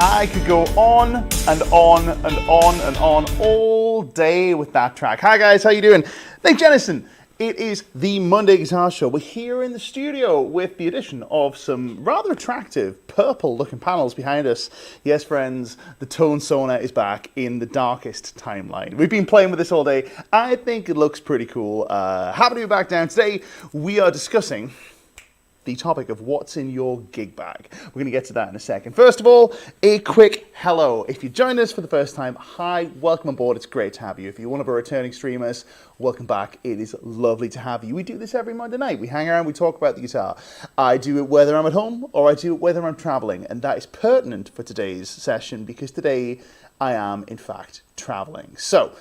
I could go on and on and on and on all day with that track. Hi guys, how you doing? Thanks, Jennison. It is the Monday Guitar Show. We're here in the studio with the addition of some rather attractive purple-looking panels behind us. Yes, friends, the Tone Sona is back in the darkest timeline. We've been playing with this all day. I think it looks pretty cool. Happy to be back down. Today, we are discussing the topic of what's in your gig bag. We're going to get to that in a second. First of all, a quick hello. If you joined us for the first time, hi, welcome aboard. It's great to have you. If you're one of our returning streamers, welcome back. It is lovely to have you. We do this every Monday night. We hang around, we talk about the guitar. I do it whether I'm at home or I do it whether I'm traveling, and that is pertinent for today's session because today I am, in fact, traveling. So,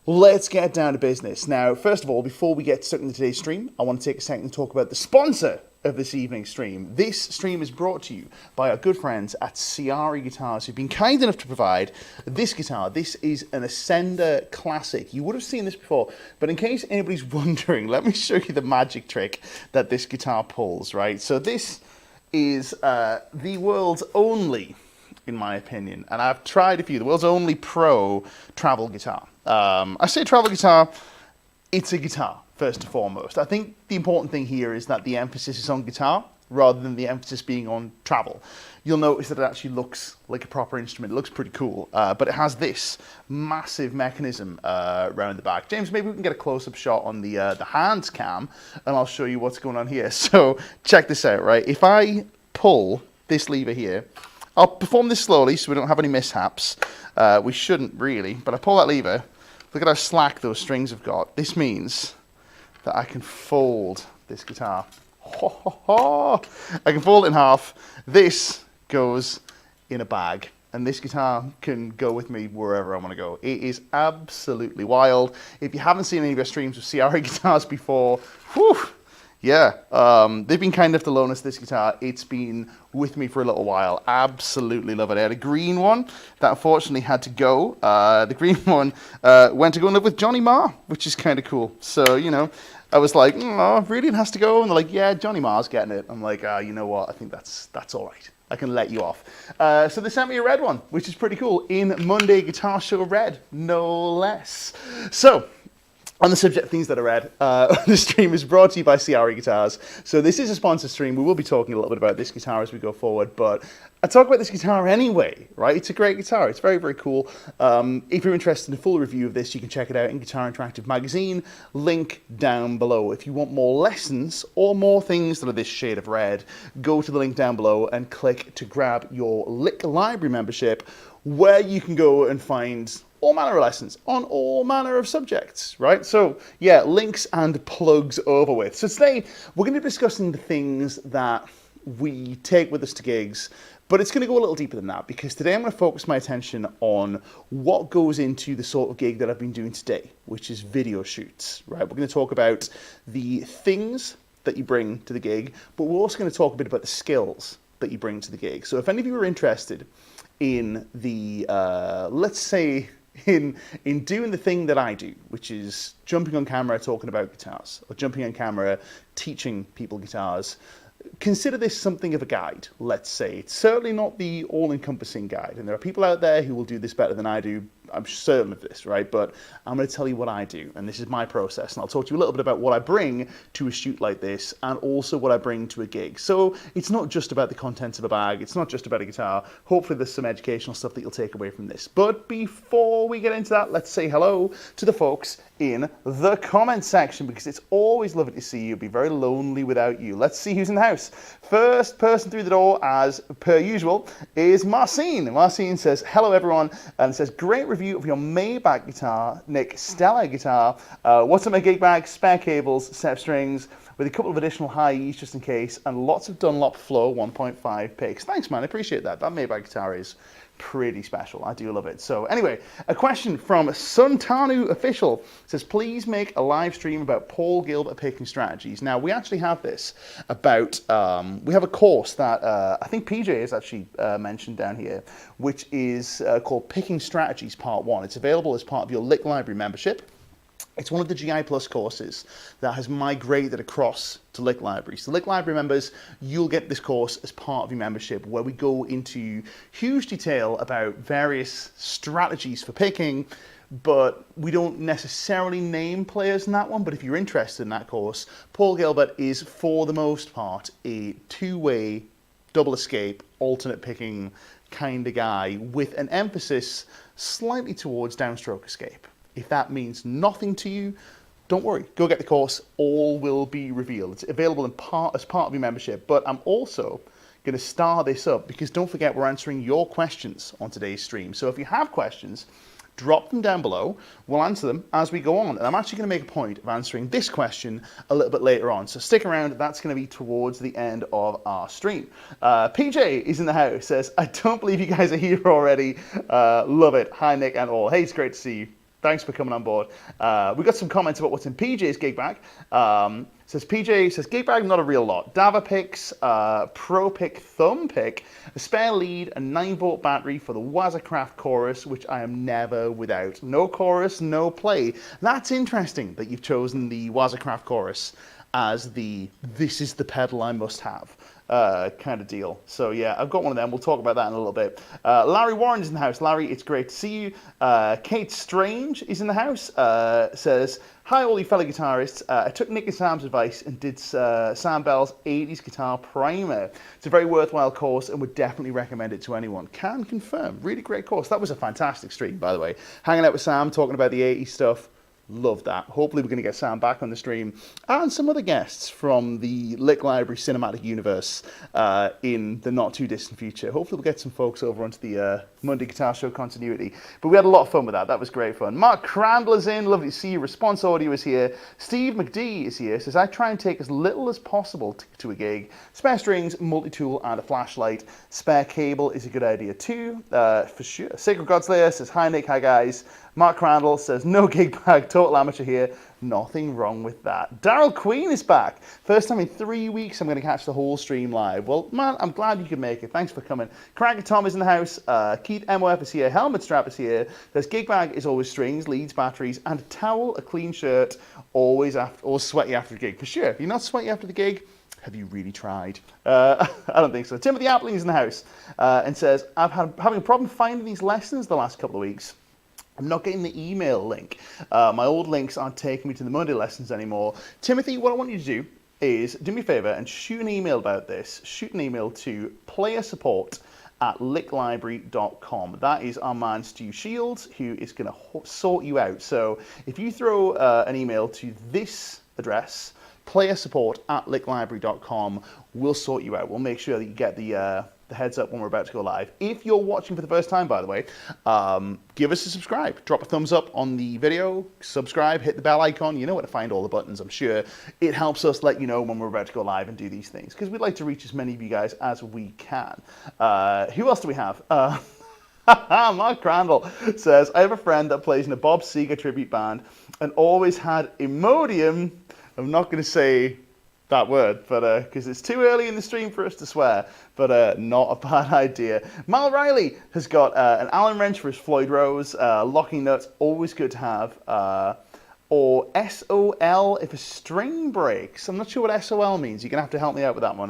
let's get down to business. Now, first of all, before we get stuck into today's stream, I want to take a second to talk about the sponsor of this evening's stream. This stream is brought to you by our good friends at Ciari Guitars, who've been kind enough to provide this guitar. This is an Ascender Classic. You would have seen this before, but in case anybody's wondering, let me show you the magic trick that this guitar pulls, right? So this is the world's only, in my opinion, and I've tried a few, the world's only pro travel guitar. I say travel guitar, it's a guitar. First and foremost, I think the important thing here is that the emphasis is on guitar rather than the emphasis being on travel. You'll notice that it actually looks like a proper instrument. It looks pretty cool, but it has this massive mechanism around the back. James, maybe we can get a close-up shot on the hands cam, and I'll show you what's going on here. So check this out, right? If I pull this lever here, I'll perform this slowly so we don't have any mishaps. We shouldn't really, but I pull that lever. Look at how slack those strings have got. This means that I can fold this guitar. I can fold it in half. This goes in a bag, and this guitar can go with me wherever I want to go. It is absolutely wild. If you haven't seen any of our streams with Ciari Guitars before, whew, yeah, they've been kind enough to loan us this guitar. It's been with me for a little while. Absolutely love it. I had a green one that unfortunately had to go. The green one went to go and live with Johnny Marr, which is kind of cool. So, you know, I was like, oh, really, it has to go? And they're like, yeah, Johnny Marr's getting it. I'm like, you know what? I think that's all right. I can let you off. So they sent me a red one, which is pretty cool, in Monday Guitar Show red, no less. So, on the subject of things that are red, the stream is brought to you by Ciari Guitars. So this is a sponsored stream. We will be talking a little bit about this guitar as we go forward, but I talk about this guitar anyway, right? It's a great guitar. It's very, very cool. If you're interested in a full review of this, you can check it out in Guitar Interactive Magazine. Link down below. If you want more lessons or more things that are this shade of red, go to the link down below and click to grab your Lick Library membership, where you can go and find all manner of lessons on all manner of subjects, right? So yeah, links and plugs over with. So today we're going to be discussing the things that we take with us to gigs, but it's going to go a little deeper than that because today I'm going to focus my attention on what goes into the sort of gig that I've been doing today, which is video shoots, right? We're going to talk about the things that you bring to the gig, but we're also going to talk a bit about the skills that you bring to the gig. So if any of you are interested in the, let's say, in doing the thing that I do, which is jumping on camera talking about guitars, or jumping on camera teaching people guitars, consider this something of a guide, let's say. It's certainly not the all-encompassing guide, and there are people out there who will do this better than I do. I'm certain of this, right? But I'm going to tell you what I do, and this is my process, and I'll talk to you a little bit about what I bring to a shoot like this, and also what I bring to a gig. So it's not just about the contents of a bag, it's not just about a guitar. Hopefully there's some educational stuff that you'll take away from this. But before we get into that, let's say hello to the folks in the comment section, because it's always lovely to see you. It'd be very lonely without you. Let's see who's in the house. First person through the door, as per usual, is Marcin. Marcin says, hello everyone, and says, great review of your Maybach guitar, Nick Stella guitar. What's in my gig bag? Spare cables, set of strings, with a couple of additional high E's just in case, and lots of Dunlop Flow 1.5 picks. Thanks, man. I appreciate that. That Maybach guitar is pretty special. I do love it. So anyway, a question from Suntanu Official. It says, please make a live stream about Paul Gilbert picking strategies. Now, we actually have this about, we have a course that I think PJ has actually mentioned down here, which is called Picking Strategies Part 1. It's available as part of your Lick Library membership. It's one of the GI Plus courses that has migrated across to Lick Library. So Lick Library members, you'll get this course as part of your membership where we go into huge detail about various strategies for picking, but we don't necessarily name players in that one. But if you're interested in that course, Paul Gilbert is, for the most part, a two-way, double escape, alternate picking kind of guy with an emphasis slightly towards downstroke escape. If that means nothing to you, don't worry. Go get the course. All will be revealed. It's available as part of your membership. But I'm also going to star this up because don't forget we're answering your questions on today's stream. So if you have questions, drop them down below. We'll answer them as we go on. And I'm actually going to make a point of answering this question a little bit later on. So stick around. That's going to be towards the end of our stream. PJ is in the house. Says, I don't believe you guys are here already. Love it. Hi, Nick and all. Hey, it's great to see you. Thanks for coming on board. We got some comments about what's in PJ's gig bag. PJ says, gig bag, not a real lot. Dava picks, Pro pick, Thumb pick, a spare lead, a 9-volt battery for the Wazacraft chorus, which I am never without. No chorus, no play. That's interesting that you've chosen the Wazacraft chorus as this is the pedal I must have kind of deal. So yeah, I've got one of them. We'll talk about that in a little bit. Larry Warren is in the house. Larry, it's great to see you. Kate Strange is in the house. Says, hi all you fellow guitarists. I took Nick and Sam's advice and did Sam Bell's 80s guitar primer. It's a very worthwhile course and would definitely recommend it to anyone. Can confirm. Really great course. That was a fantastic stream, by the way. Hanging out with Sam, talking about the 80s stuff. Love that. Hopefully we're going to get Sam back on the stream and some other guests from the Lick Library cinematic universe in the not too distant future. Hopefully we'll get some folks over onto the Monday Guitar Show continuity. But we had a lot of fun with that. That was great fun. Mark Crandall is in. Lovely to see you. Response Audio is here. Steve McD is here. Says, I try and take as little as possible to a gig. Spare strings, multi-tool, and a flashlight. Spare cable is a good idea too, for sure. Sacred Godslayer says, hi Nick, hi guys. Mark Crandall says, no gig bag, total amateur here. Nothing wrong with that. Daryl Queen is back. First time in 3 weeks I'm going to catch the whole stream live. Well, man, I'm glad you could make it. Thanks for coming. Cracker Tom is in the house. Keith MOF is here. Helmet Strap is here. There's gig bag is always strings, leads, batteries, and a towel, a clean shirt, always sweaty after the gig. For sure. If you're not sweaty after the gig, have you really tried? I don't think so. Timothy Appling is in the house and says, having a problem finding these lessons the last couple of weeks. I'm not getting the email link. My old links aren't taking me to the Monday lessons anymore. Timothy, what I want you to do is do me a favor and shoot an email about this. Shoot an email to playersupport@licklibrary.com. That is our man Stu Shields, who is going to sort you out. So if you throw an email to this address, playersupport@licklibrary.com, we'll sort you out. We'll make sure that you get the heads up when we're about to go live. If you're watching for the first time, by the way, give us a subscribe. Drop a thumbs up on the video, subscribe, hit the bell icon. You know where to find all the buttons, I'm sure. It helps us let you know when we're about to go live and do these things, because we'd like to reach as many of you guys as we can. Who else do we have? Mark Crandall says, I have a friend that plays in a Bob Seger tribute band and always had Imodium. I'm not going to say that word, but because it's too early in the stream for us to swear, but not a bad idea. Mal Riley has got an Allen wrench for his Floyd Rose, locking nuts, always good to have, or SOL if a string breaks. I'm not sure what SOL means. You're going to have to help me out with that one.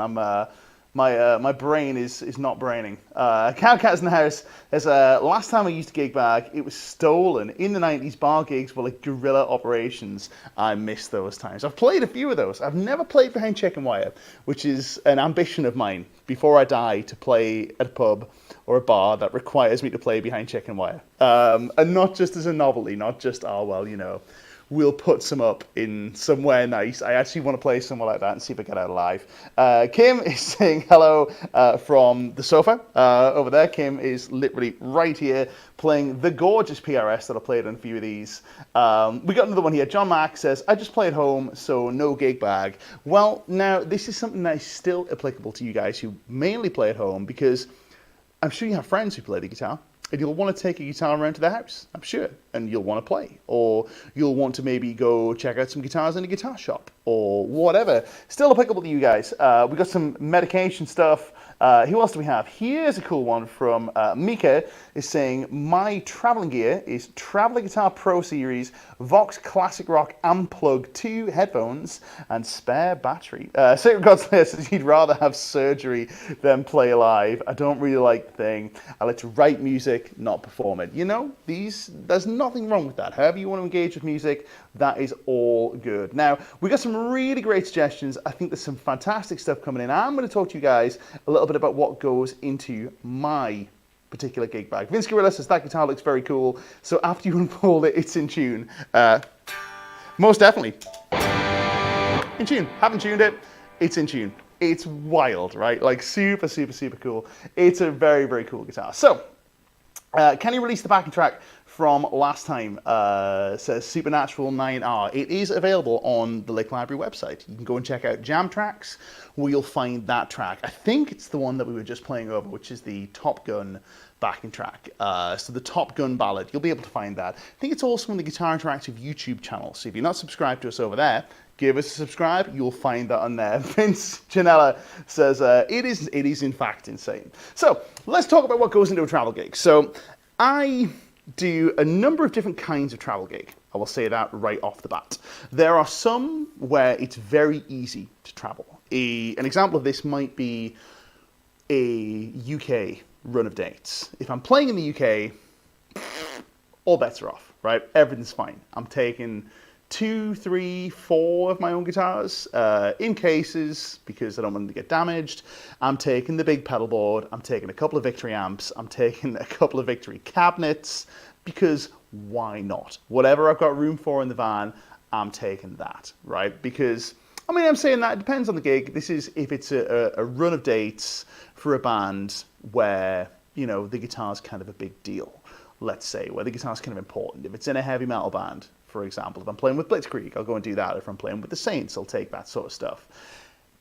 My brain is not braining. Cowcat's in the house. There's last time I used a gig bag, it was stolen. In the 90s, bar gigs were like guerrilla operations. I miss those times. I've played a few of those. I've never played behind chicken wire, which is an ambition of mine before I die, to play at a pub or a bar that requires me to play behind chicken wire. And not just as a novelty, not just, oh, well, you know, we'll put some up in somewhere nice. I actually want to play somewhere like that and see if I get out alive. Kim is saying hello from the sofa over there. Kim is literally right here playing the gorgeous PRS that I played on a few of these. We got another one here. John Mack says, I just play at home, so no gig bag. Well, now, this is something that is still applicable to you guys who mainly play at home, because I'm sure you have friends who play the guitar. And you'll want to take a guitar around to their house, I'm sure, and you'll want to play. Or you'll want to maybe go check out some guitars in a guitar shop, or whatever. Still applicable to you guys. We've got some medication stuff. Who else do we have? Here's a cool one from Mika, is saying, my traveling gear is Traveler Guitar Pro Series, Vox Classic Rock Amplug 2 headphones, and spare battery. Sacred God Slayer says he'd rather have surgery than play live. I don't really like the thing. I like to write music, not perform it. You know, there's nothing wrong with that. However you want to engage with music, that is all good. Now, we got some really great suggestions. I think there's some fantastic stuff coming in. I'm going to talk to you guys a little bit about what goes into my particular gig bag. Vince Gorilla says that guitar looks very cool. So after you unfold it, it's in tune. Most definitely. In tune. Haven't tuned it. It's in tune. It's wild, right? Like super, super, super cool. It's a very, very cool guitar. So, can you release the backing track from last time? Says Supernatural 9R. It is available on the Lick Library website. You can go and check out Jam Tracks, where you'll find that track. I think it's the one that we were just playing over, which is the Top Gun backing track. So the Top Gun ballad, you'll be able to find that. I think it's also on the Guitar Interactive YouTube channel. So if you're not subscribed to us over there, give us a subscribe. You'll find that on there. Vince Janella says it is in fact insane. So let's talk about what goes into a travel gig. So I do a number of different kinds of travel gig. I will say that right off the bat. There are some where it's very easy to travel. An example of this might be a UK run of dates. If I'm playing in the UK, all bets are off, right? Everything's fine. I'm taking 2, 3, 4 of my own guitars in cases because I don't want them to get damaged. I'm taking the big pedal board. I'm taking a couple of Victory amps. I'm taking a couple of Victory cabinets because why not? Whatever I've got room for in the van, I'm taking that, right? Because, I mean, I'm saying that it depends on the gig. This is if it's a run of dates for a band where, you know, the guitar's kind of a big deal, let's say, where the guitar's kind of important. If it's in a heavy metal band, for example, if I'm playing with Blitzkrieg, I'll go and do that. If I'm playing with the Saints, I'll take that sort of stuff.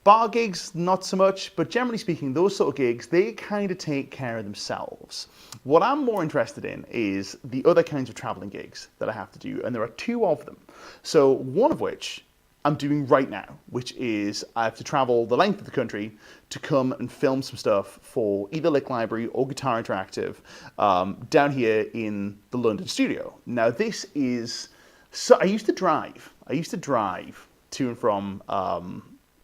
Bar gigs, not so much, but generally speaking, those sort of gigs, they kind of take care of themselves. What I'm more interested in is the other kinds of traveling gigs that I have to do, and there are 2 of them. So one of which I'm doing right now, which is I have to travel the length of the country to come and film some stuff for either Lick Library or Guitar Interactive down here in the London studio. Now this is, so I used to drive to and from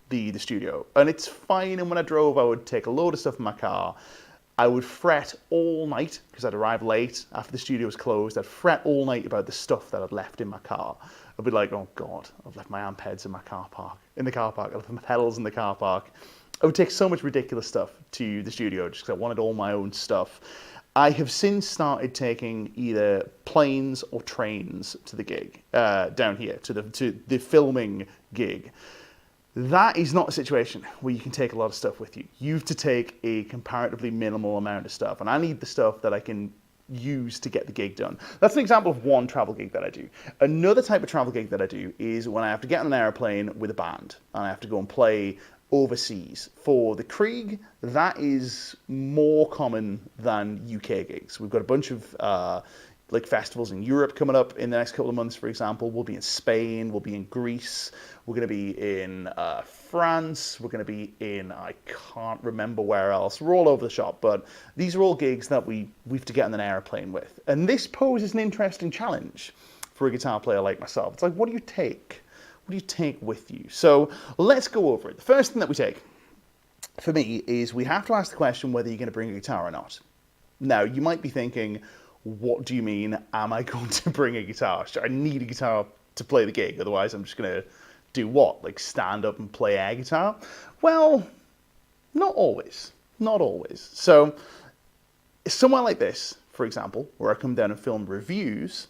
the studio, and it's fine. And when I drove, I would take a load of stuff in my car. I would fret all night because I'd arrive late after the studio was closed. I'd fret all night about the stuff that I'd left in my car. I'd be like, oh God, I've left my amp heads in my car park. I left my pedals in the car park. I would take so much ridiculous stuff to the studio just because I wanted all my own stuff. I have since started taking either planes or trains to the gig down here, to the filming gig. That is not a situation where you can take a lot of stuff with you. You have to take a comparatively minimal amount of stuff, and I need the stuff that I can use to get the gig done. That's an example of one travel gig that I do. Another type of travel gig that I do is when I have to get on an airplane with a band, and I have to go and play overseas. For the Krieg, that is more common than UK gigs. We've got a bunch of like festivals in Europe coming up in the next couple of months, for example. We'll be in Spain, we'll be in Greece, we're going to be in France, we're going to be in, I can't remember where else. We're all over the shop, but these are all gigs that we have to get on an airplane with. And this poses an interesting challenge for a guitar player like myself. It's like, what do you take? What do you take with you? So let's go over it. The first thing that we take, for me, is we have to ask the question whether you're going to bring a guitar or not. Now, you might be thinking, what do you mean, am I going to bring a guitar? I need a guitar to play the gig, otherwise I'm just going to do what? Like stand up and play air guitar? Well, not always. Not always. So, somewhere like this, for example, where I come down and film reviews,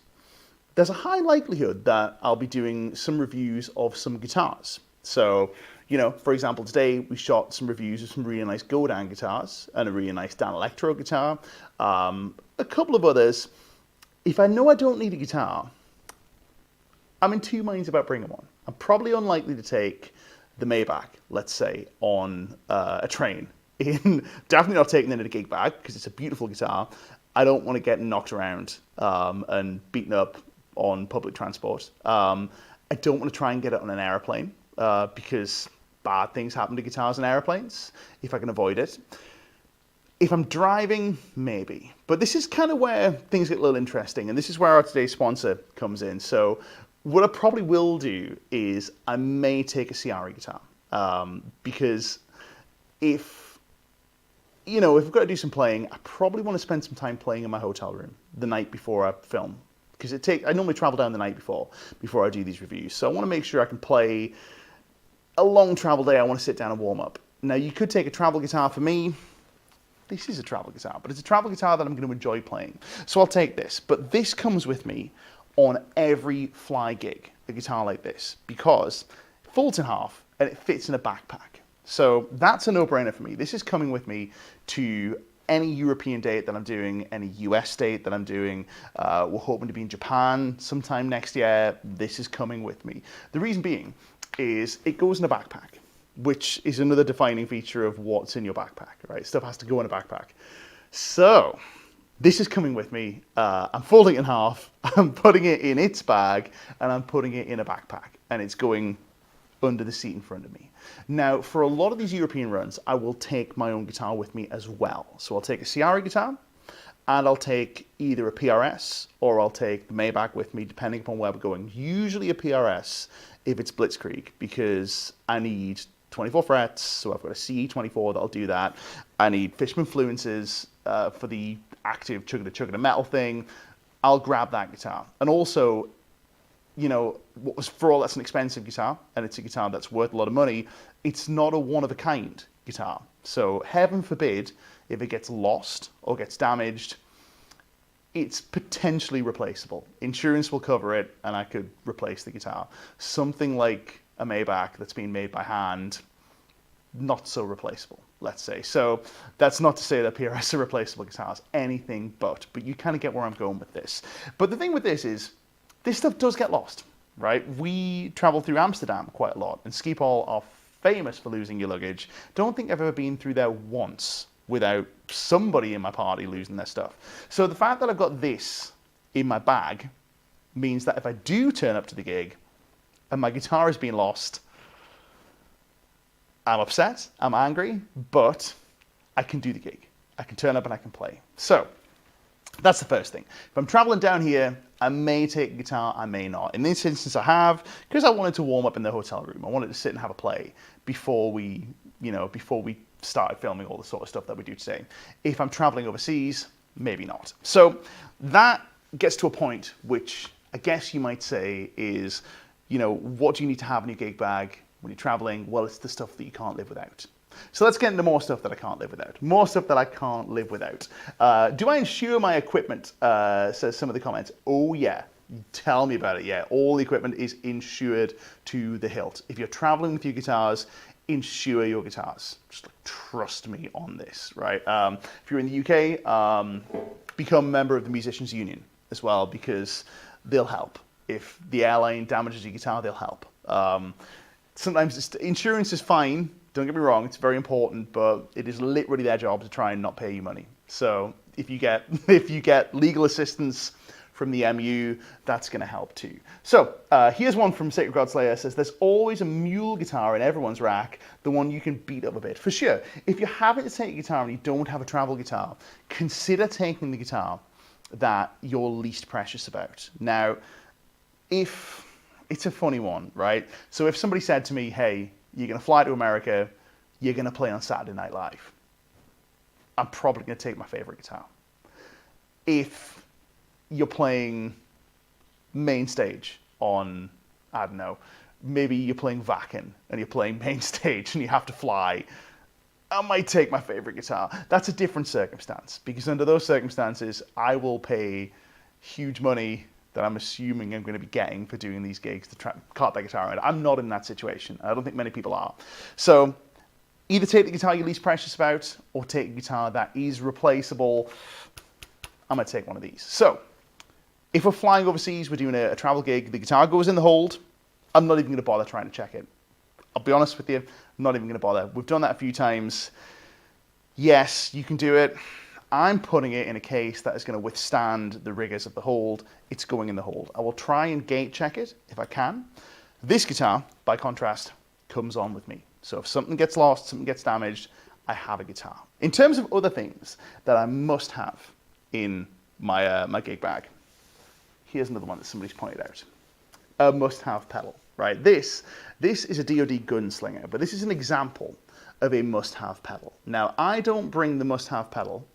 there's a high likelihood that I'll be doing some reviews of some guitars. So, you know, for example, today we shot some reviews of some really nice Godin guitars and a really nice Dan Electro guitar. A couple of others. If I know I don't need a guitar, I'm in 2 minds about bringing one. I'm probably unlikely to take the Maybach, let's say, on a train. Definitely not taking it in a gig bag because it's a beautiful guitar. I don't want to get knocked around and beaten up on public transport. I don't want to try and get it on an airplane because bad things happen to guitars and airplanes if I can avoid it. If I'm driving, maybe. But this is kind of where things get a little interesting, and this is where our today's sponsor comes in. So what I probably will do is I may take a Ciari guitar, because if we've got to do some playing, I probably want to spend some time playing in my hotel room the night before I film, because I normally travel down the night before I do these reviews. So I want to make sure I can play a long travel day. I want to sit down and warm up. Now, you could take a travel guitar. For me, this is a travel guitar, but it's a travel guitar that I'm going to enjoy playing. So I'll take this. But this comes with me on every fly gig, a guitar like this, because it folds in half and it fits in a backpack. So that's a no-brainer for me. This is coming with me to any European date that I'm doing, any US date that I'm doing. We're hoping to be in Japan sometime next year. This is coming with me. The reason being is it goes in a backpack, which is another defining feature of what's in your backpack, right? Stuff has to go in a backpack. So this is coming with me. I'm folding it in half, I'm putting it in its bag, and I'm putting it in a backpack, and it's going under the seat in front of me. Now, for a lot of these European runs, I will take my own guitar with me as well. So I'll take a Ciari guitar, and I'll take either a PRS or I'll take the Maybach with me, depending upon where we're going. Usually a PRS if it's Blitzkrieg, because I need 24 frets, so I've got a CE24 that'll do that. I need Fishman Fluences for the active chugga metal thing. I'll grab that guitar. And also, for all that's an expensive guitar, and it's a guitar that's worth a lot of money, it's not a one-of-a-kind guitar. So heaven forbid, if it gets lost or gets damaged, it's potentially replaceable. Insurance will cover it, and I could replace the guitar. Something like a Maybach that's been made by hand, not so replaceable, let's say. So that's not to say that PRS are replaceable guitars, anything but you kind of get where I'm going with this. But the thing with this is, this stuff does get lost, right? We travel through Amsterdam quite a lot, and Schiphol are famous for losing your luggage. Don't think I've ever been through there once without somebody in my party losing their stuff. So the fact that I've got this in my bag means that if I do turn up to the gig and my guitar has been lost, I'm upset, I'm angry, but I can do the gig. I can turn up and I can play. So that's the first thing. If I'm traveling down here, I may take a guitar, I may not. In this instance, I have, because I wanted to warm up in the hotel room. I wanted to sit and have a play before we started filming all the sort of stuff that we do today. If I'm traveling overseas, maybe not. So that gets to a point which I guess you might say is, what do you need to have in your gig bag when you're traveling? Well, it's the stuff that you can't live without. So let's get into more stuff that I can't live without. More stuff that I can't live without. Do I insure my equipment? Says some of the comments. Oh yeah, tell me about it. Yeah, all the equipment is insured to the hilt. If you're traveling with your guitars, insure your guitars. Just trust me on this, right? If you're in the UK, become a member of the Musicians Union as well, because they'll help. If the airline damages your guitar, they'll help. Sometimes insurance is fine. Don't get me wrong, it's very important, but it is literally their job to try and not pay you money. So if you get legal assistance from the MU, that's going to help too. So here's one from Sacred God Slayer. It says, there's always a mule guitar in everyone's rack, the one you can beat up a bit. For sure, if you're having to take a guitar and you don't have a travel guitar, consider taking the guitar that you're least precious about. Now, if it's a funny one, right? So if somebody said to me, hey, you're going to fly to America, you're going to play on Saturday Night Live, I'm probably going to take my favorite guitar. If you're playing main stage on, I don't know, maybe you're playing Wacken and you're playing main stage and you have to fly, I might take my favorite guitar. That's a different circumstance, because under those circumstances, I will pay huge money that I'm assuming I'm going to be getting for doing these gigs to cart that guitar around. I'm not in that situation. I don't think many people are. So either take the guitar you're least precious about or take a guitar that is replaceable. I'm going to take one of these. So if we're flying overseas, we're doing a travel gig, the guitar goes in the hold, I'm not even going to bother trying to check it. I'll be honest with you, I'm not even going to bother. We've done that a few times. Yes, you can do it. I'm putting it in a case that is going to withstand the rigors of the hold. It's going in the hold. I will try and gate check it if I can. This guitar, by contrast, comes on with me. So if something gets lost, something gets damaged, I have a guitar. In terms of other things that I must have in my my gig bag, here's another one that somebody's pointed out. A must-have pedal, right? This is a DoD gunslinger, but this is an example of a must-have pedal. Now, I don't bring the must-have pedal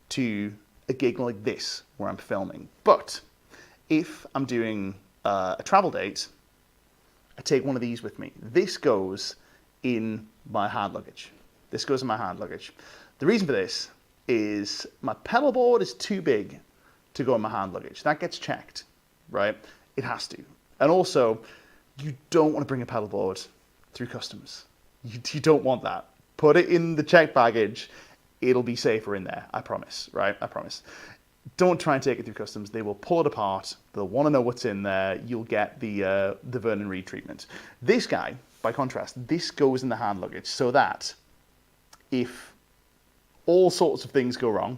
to a gig like this where I'm filming, but if I'm doing a travel date, I take one of these with me. This goes in my hand luggage. This goes in my hand luggage. The reason for this is my pedal board is too big to go in my hand luggage. That gets checked, right? It has to. And also, you don't want to bring a pedal board through customs. You don't want that. Put it in the checked baggage. It'll be safer in there. I promise, right? I promise. Don't try and take it through customs. They will pull it apart. They'll want to know what's in there. You'll get the Vernon Reid treatment. This guy, by contrast, this goes in the hand luggage so that if all sorts of things go wrong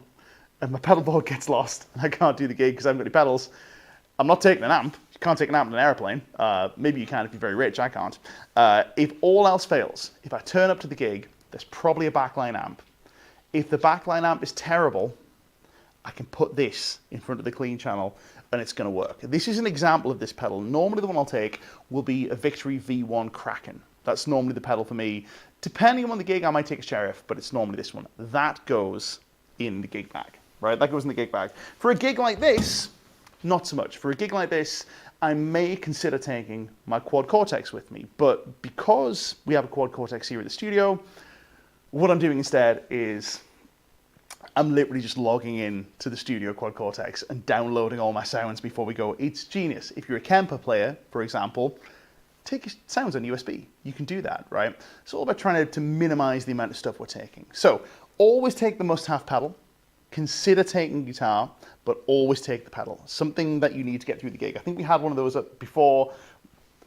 and my pedal board gets lost and I can't do the gig because I haven't got any pedals, I'm not taking an amp. You can't take an amp in an airplane. Maybe you can if you're very rich. I can't. If all else fails, if I turn up to the gig, there's probably a backline amp. If the backline amp is terrible, I can put this in front of the clean channel and it's going to work. This is an example of this pedal. Normally the one I'll take will be a Victory V1 Kraken. That's normally the pedal for me. Depending on the gig, I might take a Sheriff, but it's normally this one. That goes in the gig bag, right? That goes in the gig bag. For a gig like this, not so much. For a gig like this, I may consider taking my Quad Cortex with me, but because we have a Quad Cortex here at the studio, what I'm doing instead is I'm literally just logging in to the studio Quad Cortex and downloading all my sounds before we go. It's genius. If you're a Kemper player, for example, take your sounds on USB. You can do that, right? It's all about trying to minimize the amount of stuff we're taking. So always take the must-have pedal. Consider taking guitar, but always take the pedal. Something that you need to get through the gig. I think we had one of those up before,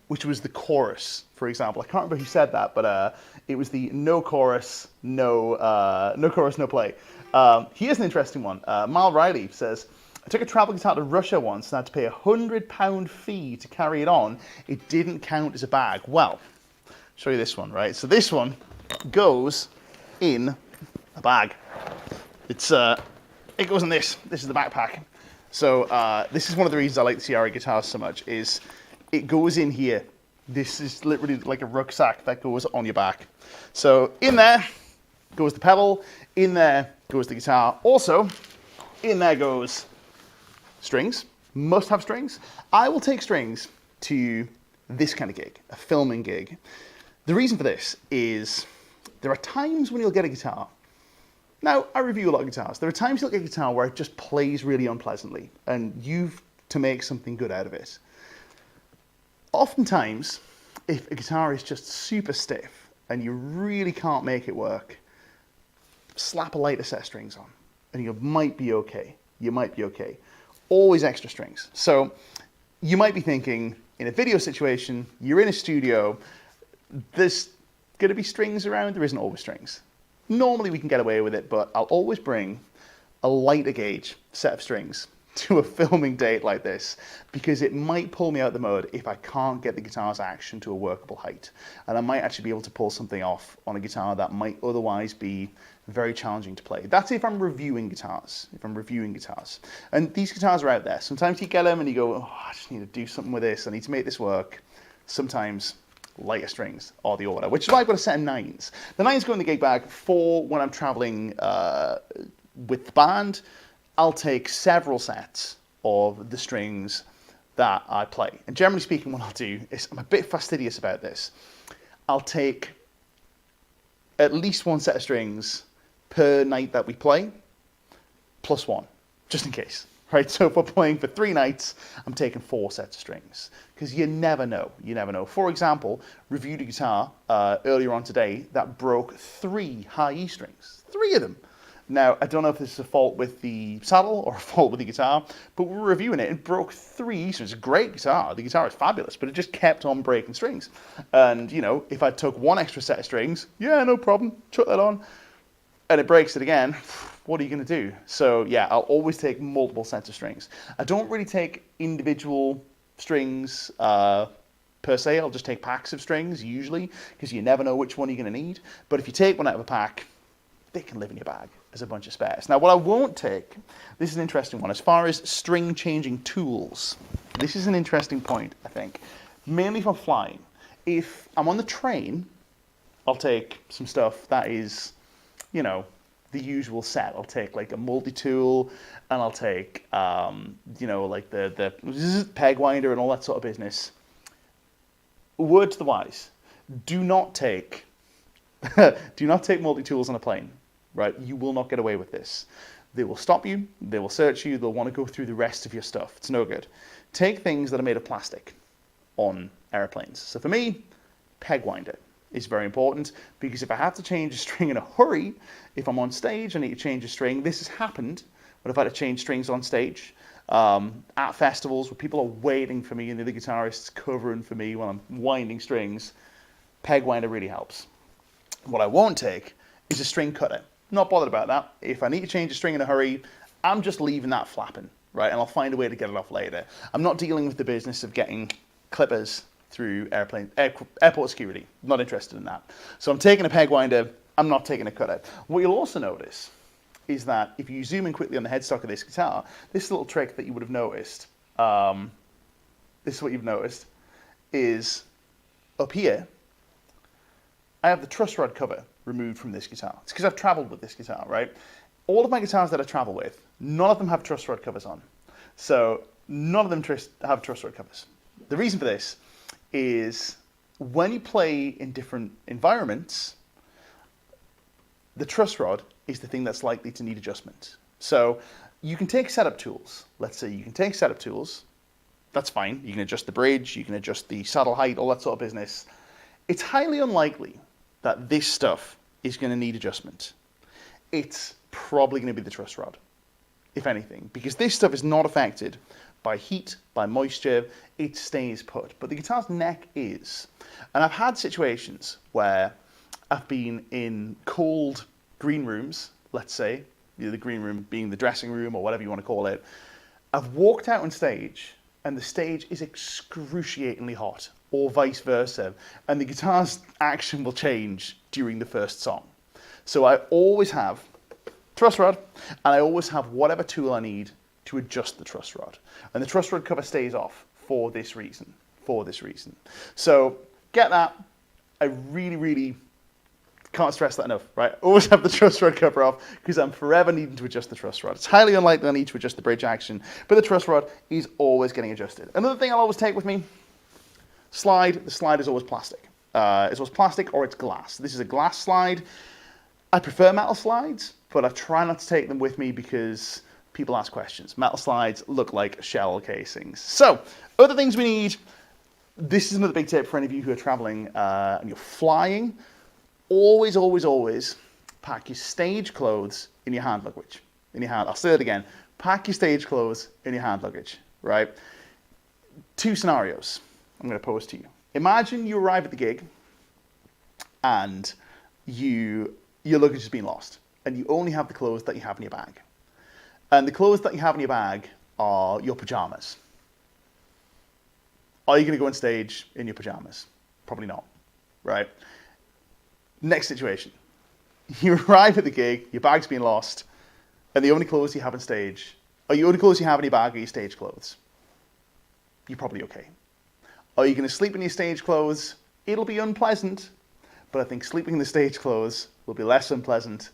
which was the chorus, for example. I can't remember who said that, but it was the no chorus, no chorus, no play. Here's an interesting one. Mal Riley says, I took a travel guitar to Russia once and had to pay £100 fee to carry it on. It didn't count as a bag. Well, I'll show you this one, right? So this one goes in a bag. It goes in this. This is the backpack. So this is one of the reasons I like the Ciari guitars so much, is it goes in here. This is literally like a rucksack that goes on your back. So in there goes the pedal. In there goes the guitar. Also, in there goes strings. Must have strings. I will take strings to this kind of gig, a filming gig. The reason for this is there are times when you'll get a guitar. Now, I review a lot of guitars. There are times you'll get a guitar where it just plays really unpleasantly, and you've to make something good out of it. Oftentimes, if a guitar is just super stiff and you really can't make it work, slap a lighter set of strings on, and you might be okay. You might be okay. Always extra strings. So you might be thinking, in a video situation, you're in a studio, there's going to be strings around. There isn't always strings. Normally we can get away with it, but I'll always bring a lighter gauge set of strings to a filming date like this, because it might pull me out the mud if I can't get the guitar's action to a workable height. And I might actually be able to pull something off on a guitar that might otherwise be very challenging to play. That's if I'm reviewing guitars. And these guitars are out there. Sometimes you get them and you go, oh, I just need to do something with this. I need to make this work. Sometimes lighter strings are the order, which is why I've got a set of nines. The nines go in the gig bag for when I'm traveling with the band. I'll take several sets of the strings that I play. And generally speaking, what I'll do is, I'm a bit fastidious about this. I'll take at least one set of strings per night that we play, plus one, just in case. Right, so if we're playing for 3 nights, I'm taking 4 sets of strings, because you never know. You never know. For example, reviewed a guitar earlier on today that broke 3 high E strings. 3 of them. Now, I don't know if this is a fault with the saddle or a fault with the guitar, but we were reviewing it and broke 3 E strings. It's a great guitar. The guitar is fabulous, but it just kept on breaking strings. And, you know, if I took 1 extra set of strings, yeah, no problem, chuck that on, and it breaks it again, what are you going to do? So, yeah, I'll always take multiple sets of strings. I don't really take individual strings per se. I'll just take packs of strings, usually, because you never know which one you're going to need. But if you take one out of a pack, they can live in your bag as a bunch of spares. Now, what I won't take, this is an interesting one, as far as string changing tools. This is an interesting point, I think, mainly for flying. If I'm on the train, I'll take some stuff that is, you know, the usual set. I'll take like a multi-tool, and I'll take, you know, like the peg winder and all that sort of business. Word to the wise, do not take multi-tools on a plane, right? You will not get away with this. They will stop you, they will search you, they'll want to go through the rest of your stuff. It's no good. Take things that are made of plastic on airplanes. So for me, peg winder is very important, because if I have to change a string in a hurry, if I'm on stage, I need to change a string. This has happened when I've had to change strings on stage. At festivals where people are waiting for me and the other guitarist's covering for me while I'm winding strings, peg winder really helps. What I won't take is a string cutter. Not bothered about that. If I need to change a string in a hurry, I'm just leaving that flapping, right? And I'll find a way to get it off later. I'm not dealing with the business of getting clippers through airport security. Not interested in that. So I'm taking a peg winder, I'm not taking a cutter. What you'll also notice is that if you zoom in quickly on the headstock of this guitar, this little trick that you would have noticed, this is what you've noticed, is up here, I have the truss rod cover removed from this guitar. It's because I've traveled with this guitar, right? All of my guitars that I travel with, none of them have truss rod covers on. So none of them have truss rod covers. The reason for this is when you play in different environments, the truss rod is the thing that's likely to need adjustment. So you can take setup tools. Let's say you can take setup tools. That's fine. You can adjust the bridge, you can adjust the saddle height, all that sort of business. It's highly unlikely that this stuff is going to need adjustment. It's probably going to be the truss rod, if anything, because this stuff is not affected by heat, by moisture. It stays put, but the guitar's neck is. And I've had situations where I've been in cold green rooms, let's say, the green room being the dressing room or whatever you want to call it. I've walked out on stage and the stage is excruciatingly hot, or vice versa, and the guitar's action will change during the first song. So I always have truss rod, and I always have whatever tool I need to adjust the truss rod. And the truss rod cover stays off for this reason, So get that. I really can't stress that enough, right? Always have the truss rod cover off, because I'm forever needing to adjust the truss rod. It's highly unlikely I need to adjust the bridge action, but the truss rod is always getting adjusted. Another thing I'll always take with me, slide. The slide is always plastic. It's always plastic or it's glass. This is a glass slide. I prefer metal slides, but I try not to take them with me because people ask questions. Metal slides look like shell casings. So, other things we need. This is another big tip for any of you who are traveling and you're flying. Always pack your stage clothes in your hand luggage. I'll say it again. Pack your stage clothes in your hand luggage, right? Two scenarios I'm going to pose to you. Imagine you arrive at the gig and your luggage has been lost and you only have the clothes that you have in your bag. And the clothes that you have in your bag are your pajamas. Are you going to go on stage in your pajamas? Probably not, right? Next situation. You arrive at the gig, your bag's been lost, and the only clothes you have on stage, or the only clothes you have in your bag are your stage clothes. You're probably okay. Are you going to sleep in your stage clothes? It'll be unpleasant, but I think sleeping in the stage clothes will be less unpleasant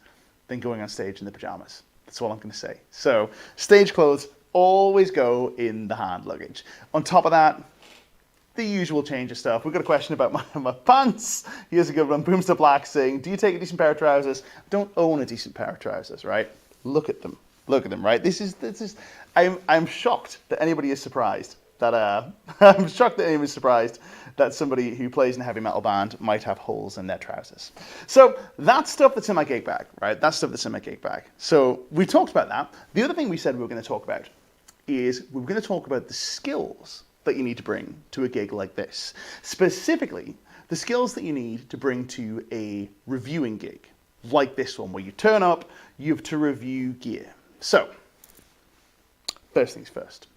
than going on stage in the pajamas. That's all I'm going to say. So, stage clothes always go in the hand luggage. On top of that, the usual change of stuff. We've got a question about my pants. Here's a good one. Boomster Black saying, do you take a decent pair of trousers? I don't own a decent pair of trousers, right? Look at them. Look at them, right? This is. I'm shocked that anybody is surprised that I'm shocked that anyone is surprised that somebody who plays in a heavy metal band might have holes in their trousers. So that's stuff that's in my gig bag, right? That's stuff that's in my gig bag. So we talked about that. The other thing we said we were going to talk about is we were going to talk about the skills that you need to bring to a gig like this. Specifically, the skills that you need to bring to a reviewing gig, like this one, where you turn up, you have to review gear. So, first things first.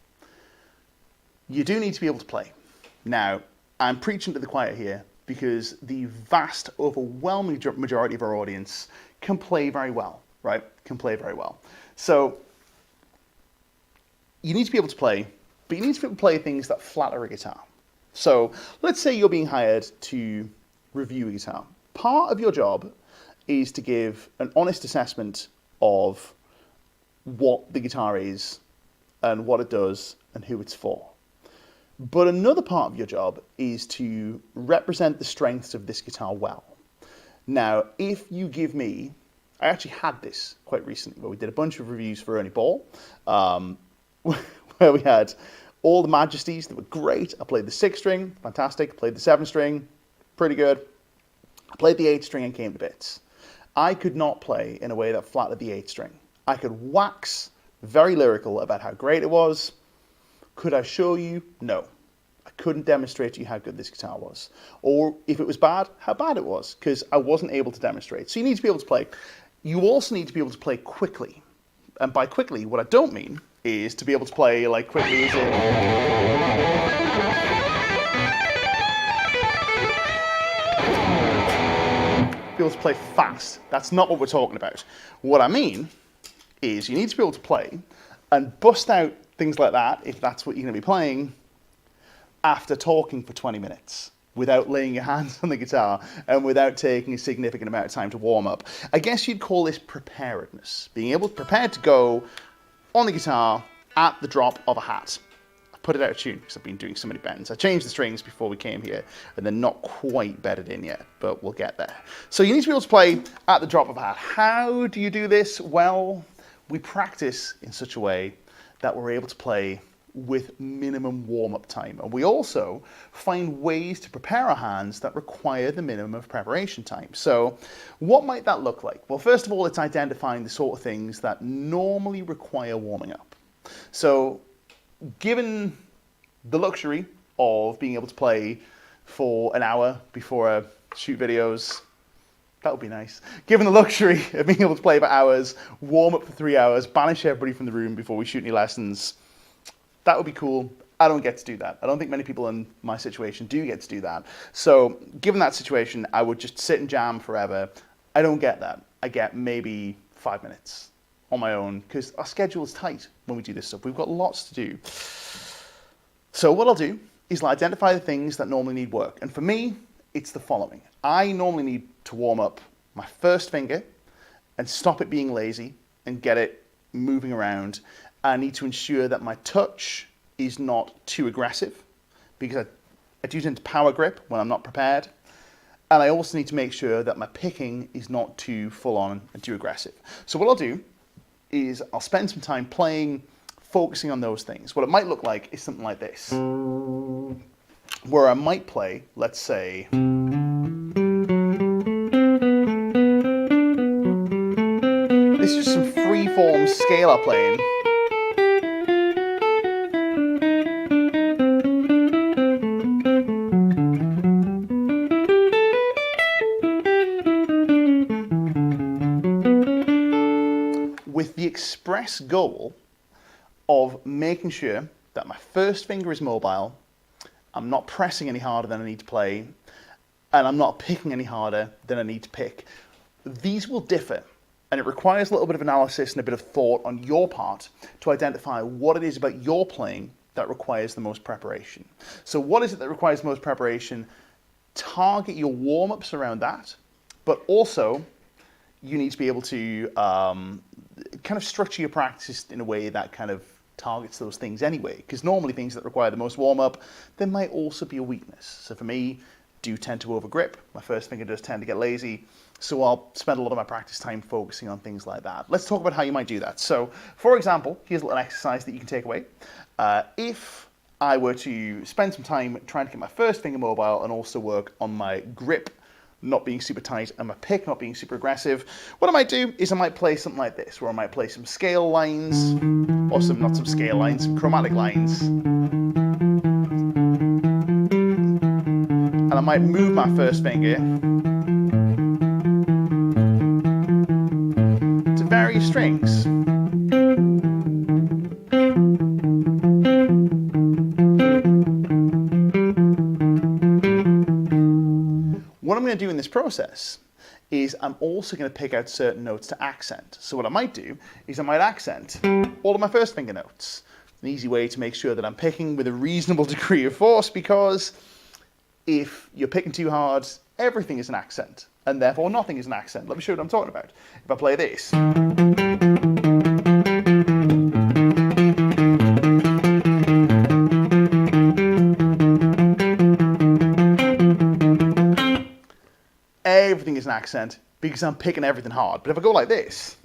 You do need to be able to play. Now, I'm preaching to the choir here because the vast, overwhelming majority of our audience can play very well, right? Can play very well. So you need to be able to play, but you need to be able to play things that flatter a guitar. So let's say you're being hired to review a guitar. Part of your job is to give an honest assessment of what the guitar is and what it does and who it's for. But another part of your job is to represent the strengths of this guitar well. Now, if you give me, I actually had this quite recently where we did a bunch of reviews for Ernie Ball, where we had all the Majesties that were great. I played the 6-string, fantastic. I played the 7-string, pretty good. I played the 8-string and came to bits. I could not play in a way that flattered the 8-string. I could wax very lyrical about how great it was. Could I show you? No. I couldn't demonstrate to you how good this guitar was. Or if it was bad, how bad it was, because I wasn't able to demonstrate. So you need to be able to play. You also need to be able to play quickly. And by quickly, what I don't mean is to be able to play like quickly as in... be able to play fast. That's not what we're talking about. What I mean is you need to be able to play and bust out things like that, if that's what you're going to be playing, after talking for 20 minutes without laying your hands on the guitar and without taking a significant amount of time to warm up. I guess you'd call this preparedness. Being able to prepare to go on the guitar at the drop of a hat. I put it out of tune because I've been doing so many bends. I changed the strings before we came here and they're not quite bedded in yet, but we'll get there. So you need to be able to play at the drop of a hat. How do you do this? Well, we practice in such a way that we're able to play with minimum warm-up time. And we also find ways to prepare our hands that require the minimum of preparation time. So what might that look like? Well, first of all, it's identifying the sort of things that normally require warming up. So given the luxury of being able to play for an hour before I shoot videos, that would be nice. Given the luxury of being able to play for hours, warm up for 3 hours, banish everybody from the room before we shoot any lessons, that would be cool. I don't get to do that. I don't think many people in my situation do get to do that. So given that situation, I would just sit and jam forever. I don't get that. I get maybe 5 minutes on my own because our schedule is tight when we do this stuff. We've got lots to do. So what I'll do is I'll identify the things that normally need work. And for me, it's the following. I normally need to warm up my first finger and stop it being lazy and get it moving around. I need to ensure that my touch is not too aggressive because I do tend to power grip when I'm not prepared. And I also need to make sure that my picking is not too full on and too aggressive. So what I'll do is I'll spend some time playing, focusing on those things. What it might look like is something like this, where I might play, let's say, this is just some free-form scalar playing. With the express goal of making sure that my first finger is mobile, I'm not pressing any harder than I need to play, and I'm not picking any harder than I need to pick. These will differ, and it requires a little bit of analysis and a bit of thought on your part to identify what it is about your playing that requires the most preparation. So what is it that requires the most preparation? Target your warm-ups around that, but also you need to be able to kind of structure your practice in a way that kind of targets those things anyway, because normally things that require the most warm-up, there might also be a weakness. So for me, do tend to overgrip. My first finger does tend to get lazy, so I'll spend a lot of my practice time focusing on things like that. Let's talk about how you might do that. So for example, here's a little exercise that you can take away. If I were to spend some time trying to get my first finger mobile and also work on my grip not being super tight and my pick not being super aggressive, what I might do is I might play something like this, where I might play some scale lines, or not some scale lines, some chromatic lines. And I might move my first finger to various strings. What I'm going to do in this process is I'm also going to pick out certain notes to accent. So what I might do is I might accent all of my first finger notes. An easy way to make sure that I'm picking with a reasonable degree of force, because if you're picking too hard, everything is an accent, and therefore nothing is an accent. Let me show you what I'm talking about. If I play this, everything is an accent because I'm picking everything hard. But if I go like this,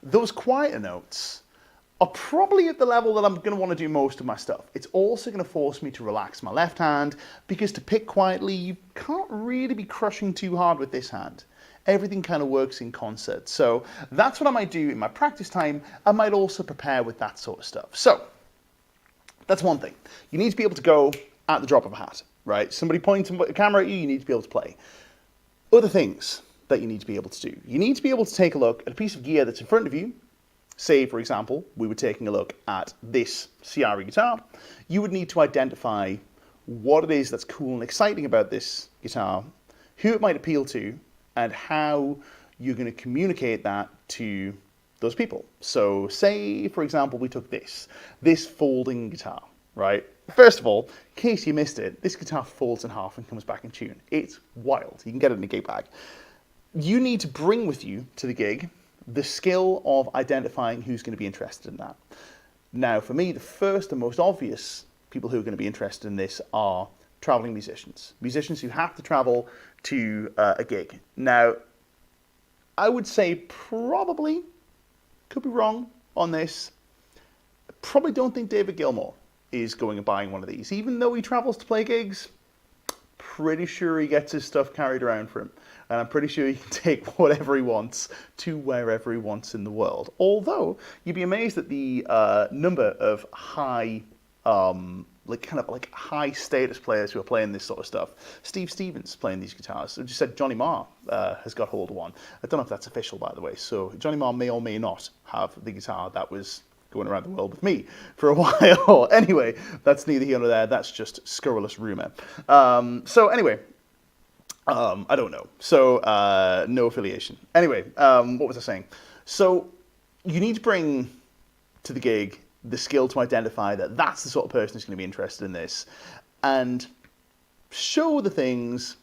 those quieter notes are probably at the level that I'm going to want to do most of my stuff. It's also going to force me to relax my left hand, because to pick quietly, you can't really be crushing too hard with this hand. Everything kind of works in concert. So that's what I might do in my practice time. I might also prepare with that sort of stuff. So that's one thing. You need to be able to go at the drop of a hat, right? Somebody points a camera at you, you need to be able to play. Other things that you need to be able to do. You need to be able to take a look at a piece of gear that's in front of you. Say, for example, we were taking a look at this Ciari guitar. You would need to identify what it is that's cool and exciting about this guitar, who it might appeal to, and how you're going to communicate that to those people. So say, for example, we took this folding guitar, right? First of all, in case you missed it, this guitar folds in half and comes back in tune. It's wild. You can get it in a gig bag. You need to bring with you to the gig the skill of identifying who's going to be interested in that. Now, for me, the first and most obvious people who are going to be interested in this are traveling musicians. Musicians who have to travel to a gig. Now, I would say probably, could be wrong on this, probably don't think David Gilmour is going and buying one of these. Even though he travels to play gigs, pretty sure he gets his stuff carried around for him. And I'm pretty sure he can take whatever he wants to wherever he wants in the world. Although, you'd be amazed at the number of high, high status players who are playing this sort of stuff. Steve Stevens playing these guitars. I just said Johnny Marr has got hold of one. I don't know if that's official, by the way. So Johnny Marr may or may not have the guitar that was going around the world with me for a while. Anyway, that's neither here nor there. That's just scurrilous rumor. I don't know. So, no affiliation. Anyway, what was I saying? So, you need to bring to the gig the skill to identify that that's the sort of person who's going to be interested in this, and show the things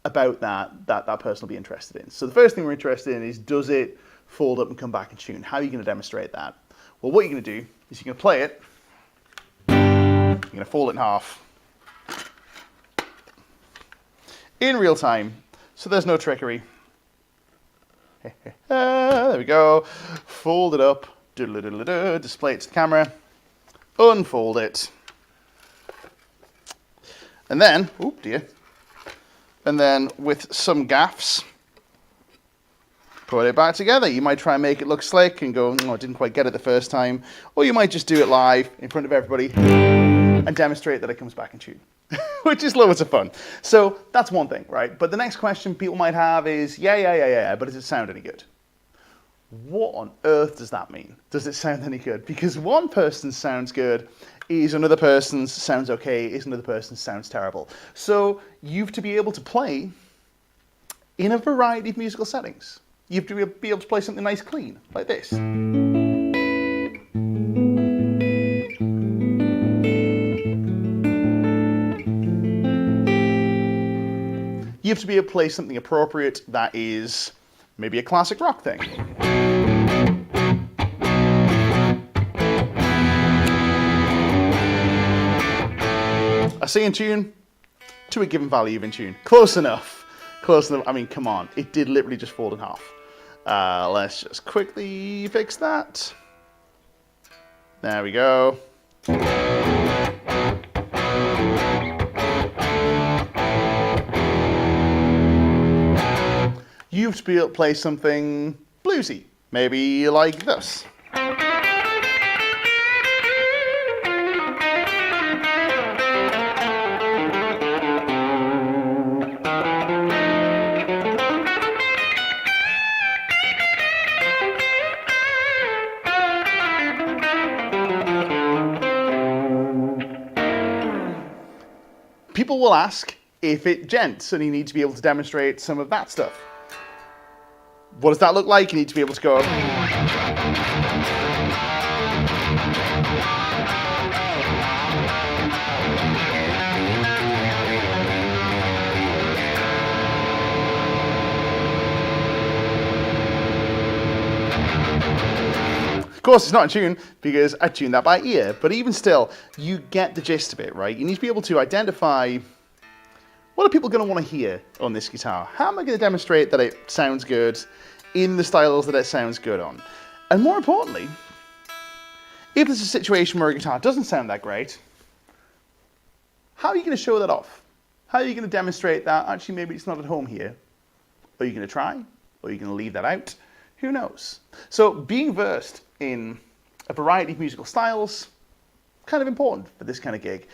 about that person will be interested in. So the first thing we're interested in is, does it fold up and come back in tune? How are you going to demonstrate that? Well, what you're going to do is you're going to play it, you're going to fold it in half, in real time, so there's no trickery. There we go. Fold it up, display it to the camera, unfold it, and then, and then with some gaffs, put it back together. You might try and make it look slick and go, no, I didn't quite get it the first time, or you might just do it live in front of everybody and demonstrate that it comes back in tune. Which is loads of fun. So that's one thing, right? But the next question people might have is, yeah, but does it sound any good? What on earth does that mean? Does it sound any good? Because one person's sounds good is another person's sounds okay, is another person's sounds terrible. So you have to be able to play in a variety of musical settings. You have to be able to play something nice clean, like this. You have to be able to play something appropriate that is maybe a classic rock thing. I say in tune to a given value of in tune. Close enough. Close enough. I mean, come on. It did literally just fold in half. Let's just quickly fix that. There we go. You have to be able to play something bluesy, maybe like this. people will ask if it gents, and you need to be able to demonstrate some of that stuff. What does that look like? You need to be able to go... Of course, it's not in tune because I tuned that by ear, but even still, you get the gist of it, right? You need to be able to identify what are people going to want to hear on this guitar? How am I going to demonstrate that it sounds good in the styles that it sounds good on? And more importantly, if there's a situation where a guitar doesn't sound that great, how are you going to show that off? How are you going to demonstrate that actually maybe it's not at home here? Are you going to try? Or are you going to leave that out? Who knows? So being versed in a variety of musical styles, kind of important for this kind of gig.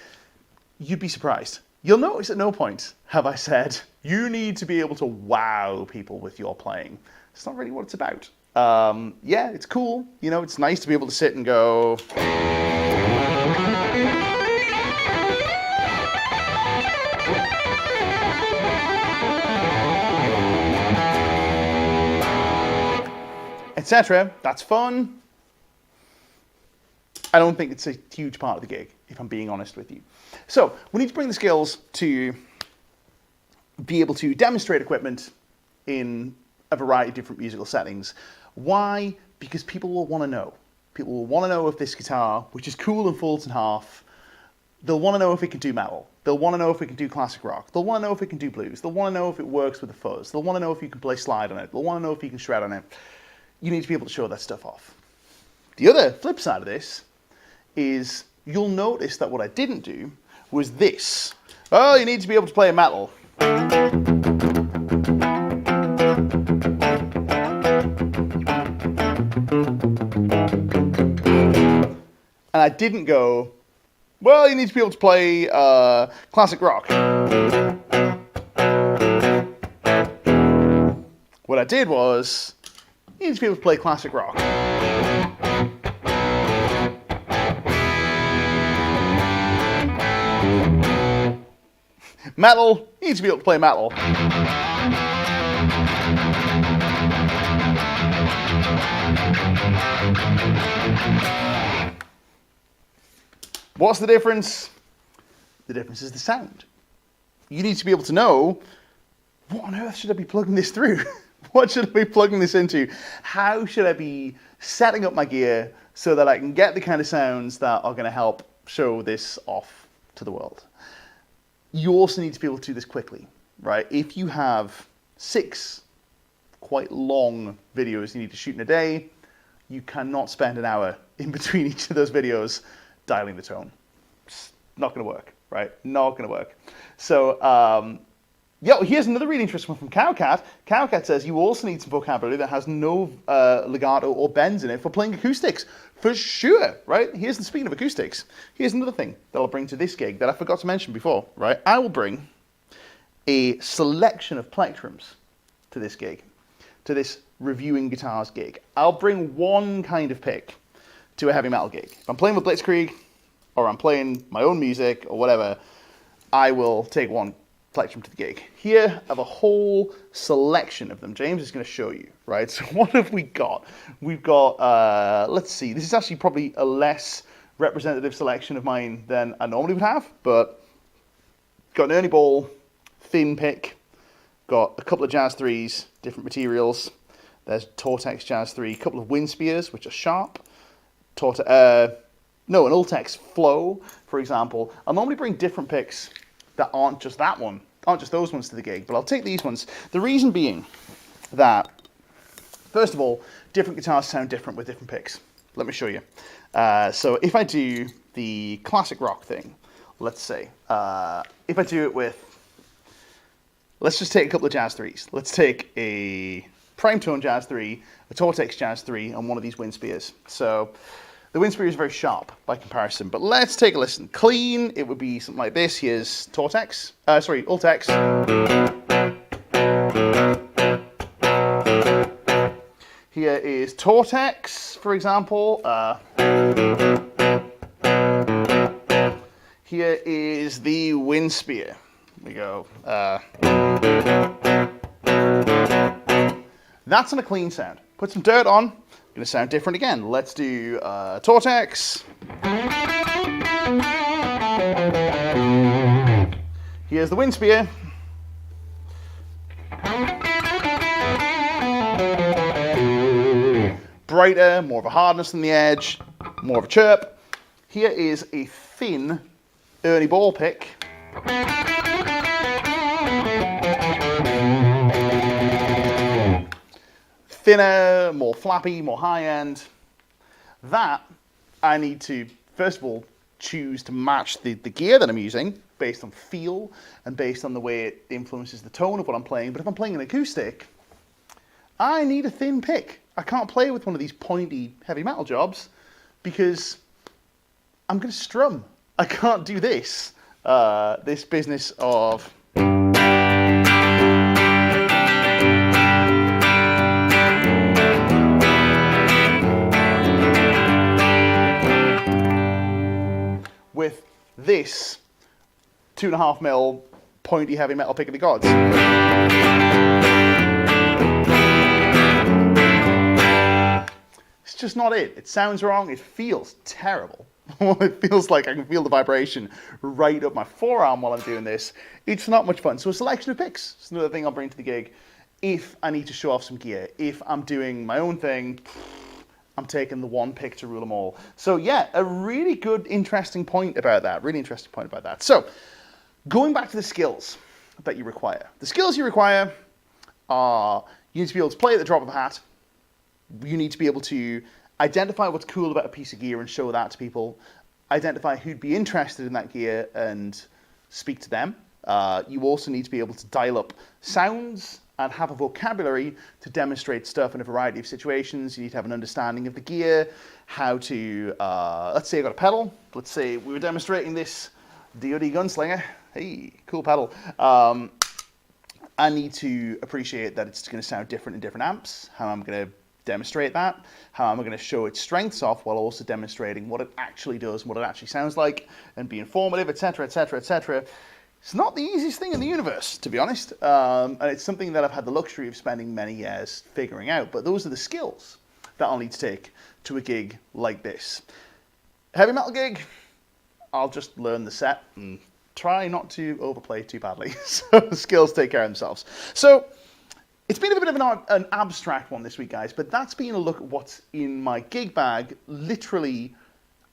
You'd be surprised. You'll notice at no point have I said, you need to be able to wow people with your playing. It's not really what it's about. Yeah, it's cool. You know, it's nice to be able to sit and go... etc. That's fun. I don't think it's a huge part of the gig, if I'm being honest with you. So we need to bring the skills to be able to demonstrate equipment in a variety of different musical settings. Why? Because people will want to know. People will want to know if this guitar, which is cool and folds in half, they'll want to know if it can do metal. They'll want to know if it can do classic rock. They'll want to know if it can do blues. They'll want to know if it works with a fuzz. They'll want to know if you can play slide on it. They'll want to know if you can shred on it. You need to be able to show that stuff off. The other flip side of this is you'll notice that what I didn't do was this. Oh, you need to be able to play metal. And I didn't go, well, you need to be able to play classic rock. What I did was, you need to be able to play classic rock. Metal, you need to be able to play metal. What's the difference? The difference is the sound. You need to be able to know, what on earth should I be plugging this through? What should I be plugging this into? How should I be setting up my gear so that I can get the kind of sounds that are going to help show this off to the world? You also need to be able to do this quickly, right? If you have 6 quite long videos you need to shoot in a day, you cannot spend an hour in between each of those videos dialing the tone. It's not going to work, right? Not going to work. So, yeah, here's another really interesting one from Cowcat. Cowcat says you also need some vocabulary that has no legato or bends in it for playing acoustics. For sure, right? Speaking of acoustics, here's another thing that I'll bring to this gig that I forgot to mention before, right? I will bring a selection of plectrums to this gig, to this reviewing guitars gig. I'll bring one kind of pick to a heavy metal gig. If I'm playing with Blitzkrieg, or I'm playing my own music, or whatever, I will take one plectrum to the gig. Here, I have a whole selection of them. James is going to show you, right? So what have we got? We've got, let's see, this is actually probably a less representative selection of mine than I normally would have, but got an Ernie Ball, thin pick, got a couple of Jazz 3s, different materials. There's Tortex Jazz 3, a couple of wind spears, which are sharp. An Ultex Flow, for example. I'll normally bring different picks that aren't just that one, aren't just those ones to the gig, but I'll take these ones. The reason being that, first of all, different guitars sound different with different picks. Let me show you. So if I do the classic rock thing, let's say, if I do it with, let's just take a couple of Jazz 3s. Let's take a Prime Tone Jazz 3, a Tortex Jazz 3, and one of these wind spears. So the wind spear is very sharp by comparison, but let's take a listen. Clean, it would be something like this. Here's Ultex. Here is Tortex, for example. Here is the wind spear. We go. That's on a clean sound. Put some dirt on. Going to sound different again. Let's do Tortex. Here's the wind spear. Brighter, more of a hardness than the edge, more of a chirp. Here is a thin Ernie Ball pick. Thinner, more flappy, more high end. That I need to, first of all, choose to match the gear that I'm using based on feel and based on the way it influences the tone of what I'm playing. But if I'm playing an acoustic, I need a thin pick. I can't play with one of these pointy heavy metal jobs because I'm going to strum. I can't do this. This business of with this 2.5mm pointy heavy metal pick of the gods. It's just not it. It sounds wrong. It feels terrible. It feels like I can feel the vibration right up my forearm while I'm doing this. It's not much fun. So a selection of picks is another thing I'll bring to the gig if I need to show off some gear. If I'm doing my own thing, I'm taking the one pick to rule them all. So yeah, a really good, interesting point about that. Really interesting point about that. So going back to the skills that you require. The skills you require are you need to be able to play at the drop of a hat. You need to be able to identify what's cool about a piece of gear and show that to people. Identify who'd be interested in that gear and speak to them. You also need to be able to dial up sounds and have a vocabulary to demonstrate stuff in a variety of situations. You need to have an understanding of the gear, how to, let's say I got a pedal. Let's say we were demonstrating this DoD Gunslinger. Hey, cool pedal. I need to appreciate that it's going to sound different in different amps, how I'm going to demonstrate that, how I'm going to show its strengths off while also demonstrating what it actually does, what it actually sounds like, and be informative, etc., etc., etc. It's not the easiest thing in the universe, to be honest, and it's something that I've had the luxury of spending many years figuring out, but those are the skills that I'll need to take to a gig like this. Heavy metal gig, I'll just learn the set and try not to overplay too badly, so the skills take care of themselves. So it's been a bit of an abstract one this week, guys, but that's been a look at what's in my gig bag, literally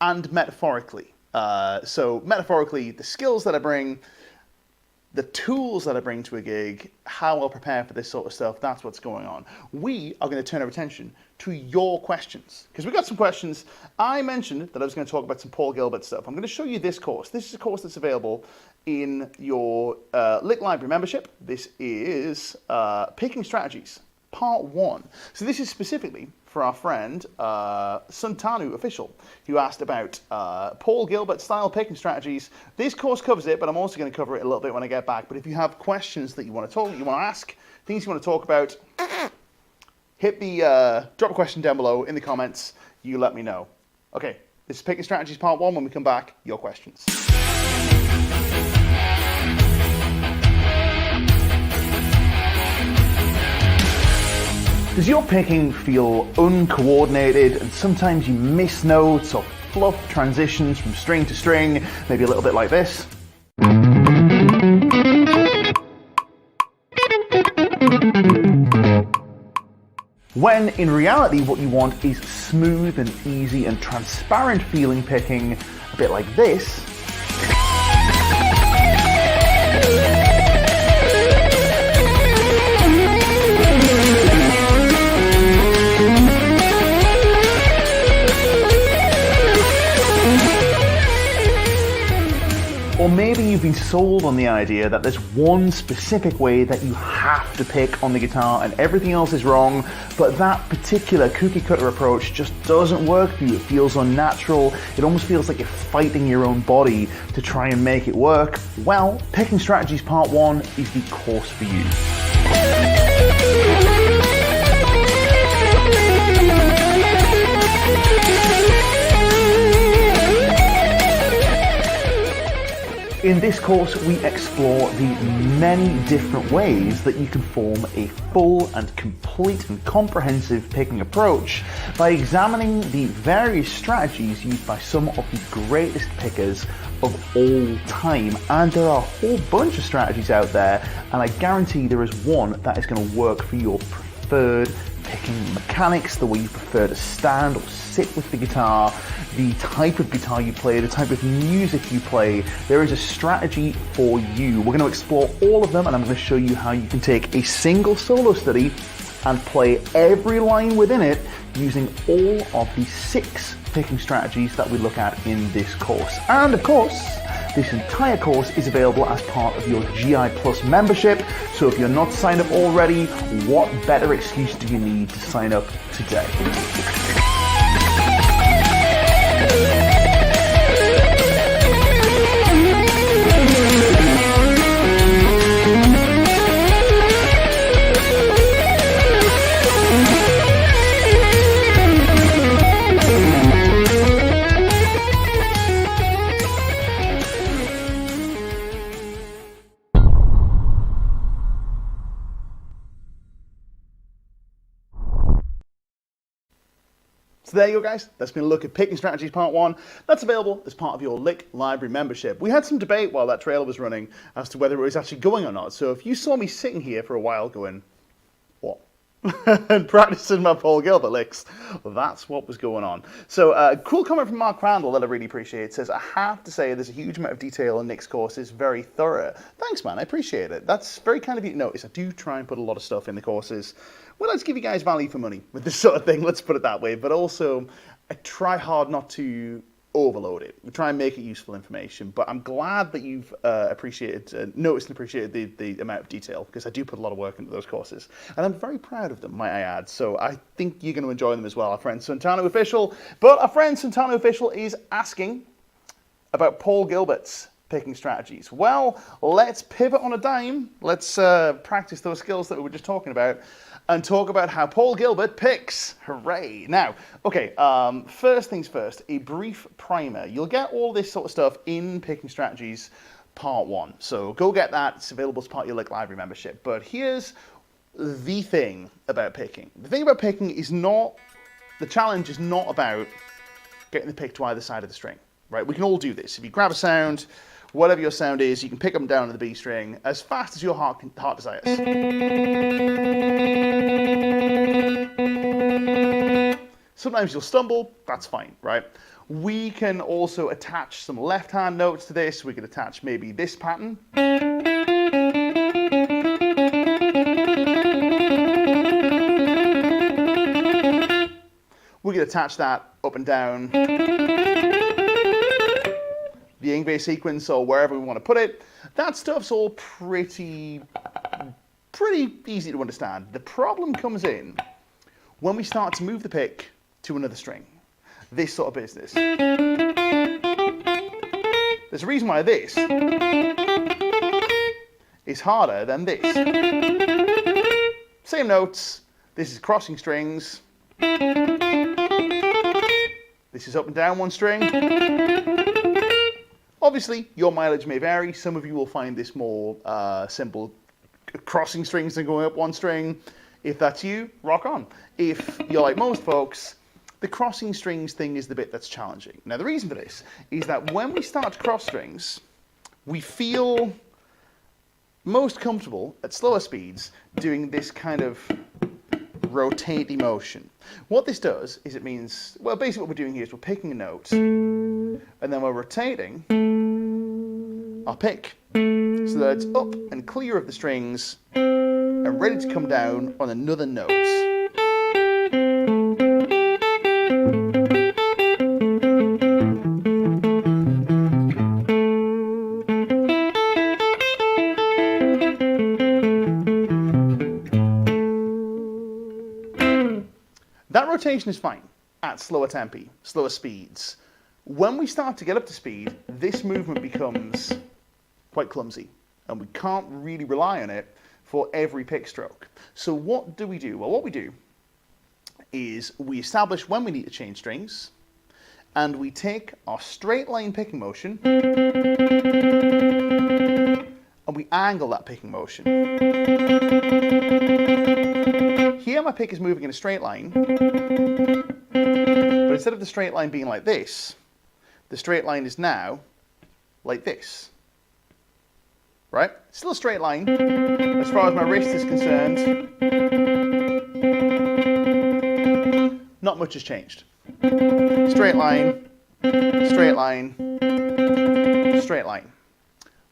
and metaphorically. So metaphorically, the skills that I bring, the tools that I bring to a gig, how I'll prepare for this sort of stuff, that's what's going on. We are going to turn our attention to your questions, because we've got some questions. I mentioned that I was going to talk about some Paul Gilbert stuff. I'm going to show you this course. This is a course that's available in your Lick Library membership. This is Picking Strategies, Part 1. So this is specifically for our friend Suntanu Official, who asked about Paul Gilbert style picking strategies. This course covers it, but I'm also going to cover it a little bit when I get back. But if you have questions that you want to ask, things you want to talk about, hit the drop a question down below in the comments. You let me know. Okay, this is Picking Strategies Part 1. When we come back, your questions. Does your picking feel uncoordinated and sometimes you miss notes or fluff transitions from string to string, maybe a little bit like this? When in reality what you want is smooth and easy and transparent feeling picking, a bit like this. Or maybe you've been sold on the idea that there's one specific way that you have to pick on the guitar and everything else is wrong, but that particular cookie cutter approach just doesn't work for you. It feels unnatural. It almost feels like you're fighting your own body to try and make it work. Well, Picking Strategies Part 1 is the course for you. In this course, we explore the many different ways that you can form a full and complete and comprehensive picking approach by examining the various strategies used by some of the greatest pickers of all time. And there are a whole bunch of strategies out there, and I guarantee there is one that is going to work for your preferred picking mechanics, the way you prefer to stand or sit with the guitar, the type of guitar you play, the type of music you play. There is a strategy for you. We're going to explore all of them, and I'm going to show you how you can take a single solo study and play every line within it using all of the 6 picking strategies that we look at in this course. And of course, this entire course is available as part of your GI Plus membership. So if you're not signed up already, what better excuse do you need to sign up today? So there you go, guys. That's been a look at Picking Strategies Part 1. That's available as part of your Lick Library membership. We had some debate while that trailer was running as to whether it was actually going or not. So if you saw me sitting here for a while going, what? and practicing my Paul Gilbert licks, that's what was going on. So a cool comment from Mark Crandall that I really appreciate. It says, I have to say there's a huge amount of detail in Nick's course. It's very thorough. Thanks, man. I appreciate it. That's very kind of you to notice. I do try and put a lot of stuff in the courses. Well, let's give you guys value for money with this sort of thing, let's put it that way. But also, I try hard not to overload it. We try and make it useful information. But I'm glad that you've noticed and appreciated the amount of detail, because I do put a lot of work into those courses. And I'm very proud of them, might I add. So I think you're going to enjoy them as well, our friend Santano Official. But our friend Santano Official is asking about Paul Gilbert's picking strategies. Well, let's pivot on a dime. Let's practice those skills that we were just talking about and talk about how Paul Gilbert picks. Hooray. Now, okay, first things first, a brief primer. You'll get all this sort of stuff in Picking Strategies Part 1. So go get that. It's available as part of your Lick Library membership. But here's the thing about picking. The thing about picking is not, the challenge is not about getting the pick to either side of the string, right? We can all do this. If you grab a sound, whatever your sound is, you can pick up and down on the B string as fast as your heart desires. Sometimes you'll stumble, that's fine, right? We can also attach some left-hand notes to this. We could attach maybe this pattern. We could attach that up and down the Yngwie sequence or wherever we want to put it. That stuff's all pretty easy to understand. The problem comes in when we start to move the pick to another string. This sort of business. There's a reason why this is harder than this. Same notes. This is crossing strings. This is up and down one string. Obviously, your mileage may vary. Some of you will find this more simple crossing strings than going up one string. If that's you, rock on. If you're like most folks, the crossing strings thing is the bit that's challenging. Now, the reason for this is that when we start to cross strings, we feel most comfortable at slower speeds doing this kind of rotating motion. What this does is it means, well, basically what we're doing here is we're picking a note and then we're rotating our pick so that it's up and clear of the strings and ready to come down on another note. That rotation is fine at slower tempi, slower speeds. When we start to get up to speed, this movement becomes quite clumsy, and we can't really rely on it for every pick stroke. So what do we do? Well, what we do is we establish when we need to change strings, and we take our straight line picking motion and we angle that picking motion. Here my pick is moving in a straight line, but instead of the straight line being like this, the straight line is now like this. Right? Still a straight line, as far as my wrist is concerned. Not much has changed. Straight line, straight line, straight line.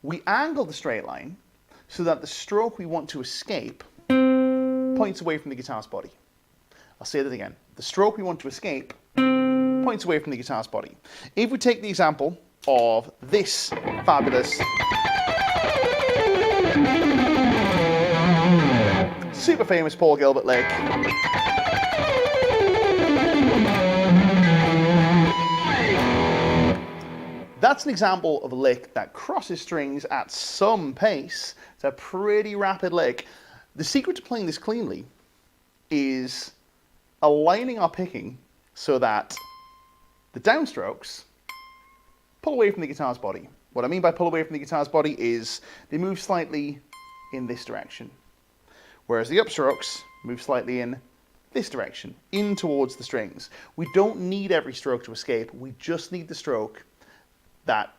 We angle the straight line so that the stroke we want to escape points away from the guitar's body. I'll say that again. The stroke we want to escape points away from the guitar's body. If we take the example of this fabulous, super famous Paul Gilbert lick, that's an example of a lick that crosses strings at some pace. It's a pretty rapid lick. The secret to playing this cleanly is aligning our picking so that the downstrokes pull away from the guitar's body. What I mean by pull away from the guitar's body is they move slightly in this direction, whereas the upstrokes move slightly in this direction, in towards the strings. We don't need every stroke to escape, we just need the stroke that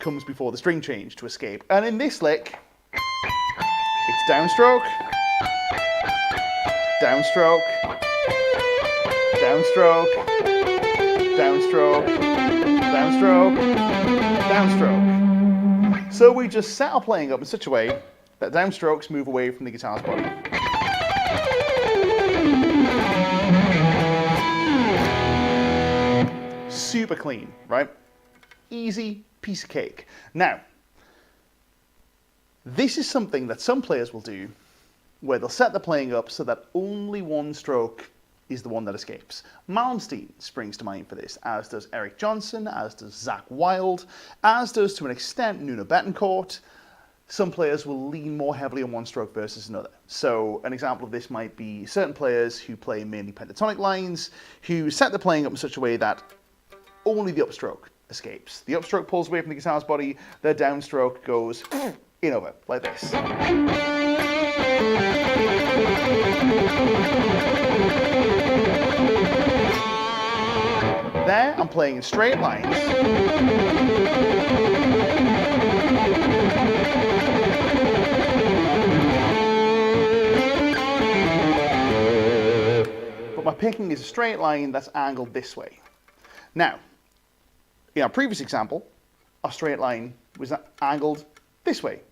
comes before the string change to escape. And in this lick, it's downstroke, downstroke, downstroke, downstroke, downstroke, downstroke. So we just set our playing up in such a way that downstrokes move away from the guitar's body. Super clean, right? Easy piece of cake. Now, this is something that some players will do where they'll set the playing up so that only one stroke is the one that escapes. Malmsteen springs to mind for this, as does Eric Johnson, as does Zakk Wylde, as does to an extent Nuno Bettencourt. Some players will lean more heavily on one stroke versus another. So an example of this might be certain players who play mainly pentatonic lines, who set the playing up in such a way that only the upstroke escapes. The upstroke pulls away from the guitar's body, the downstroke goes in over, like this. There, I'm playing in straight lines. But my picking is a straight line that's angled this way. Now, in our previous example, our straight line was angled this way.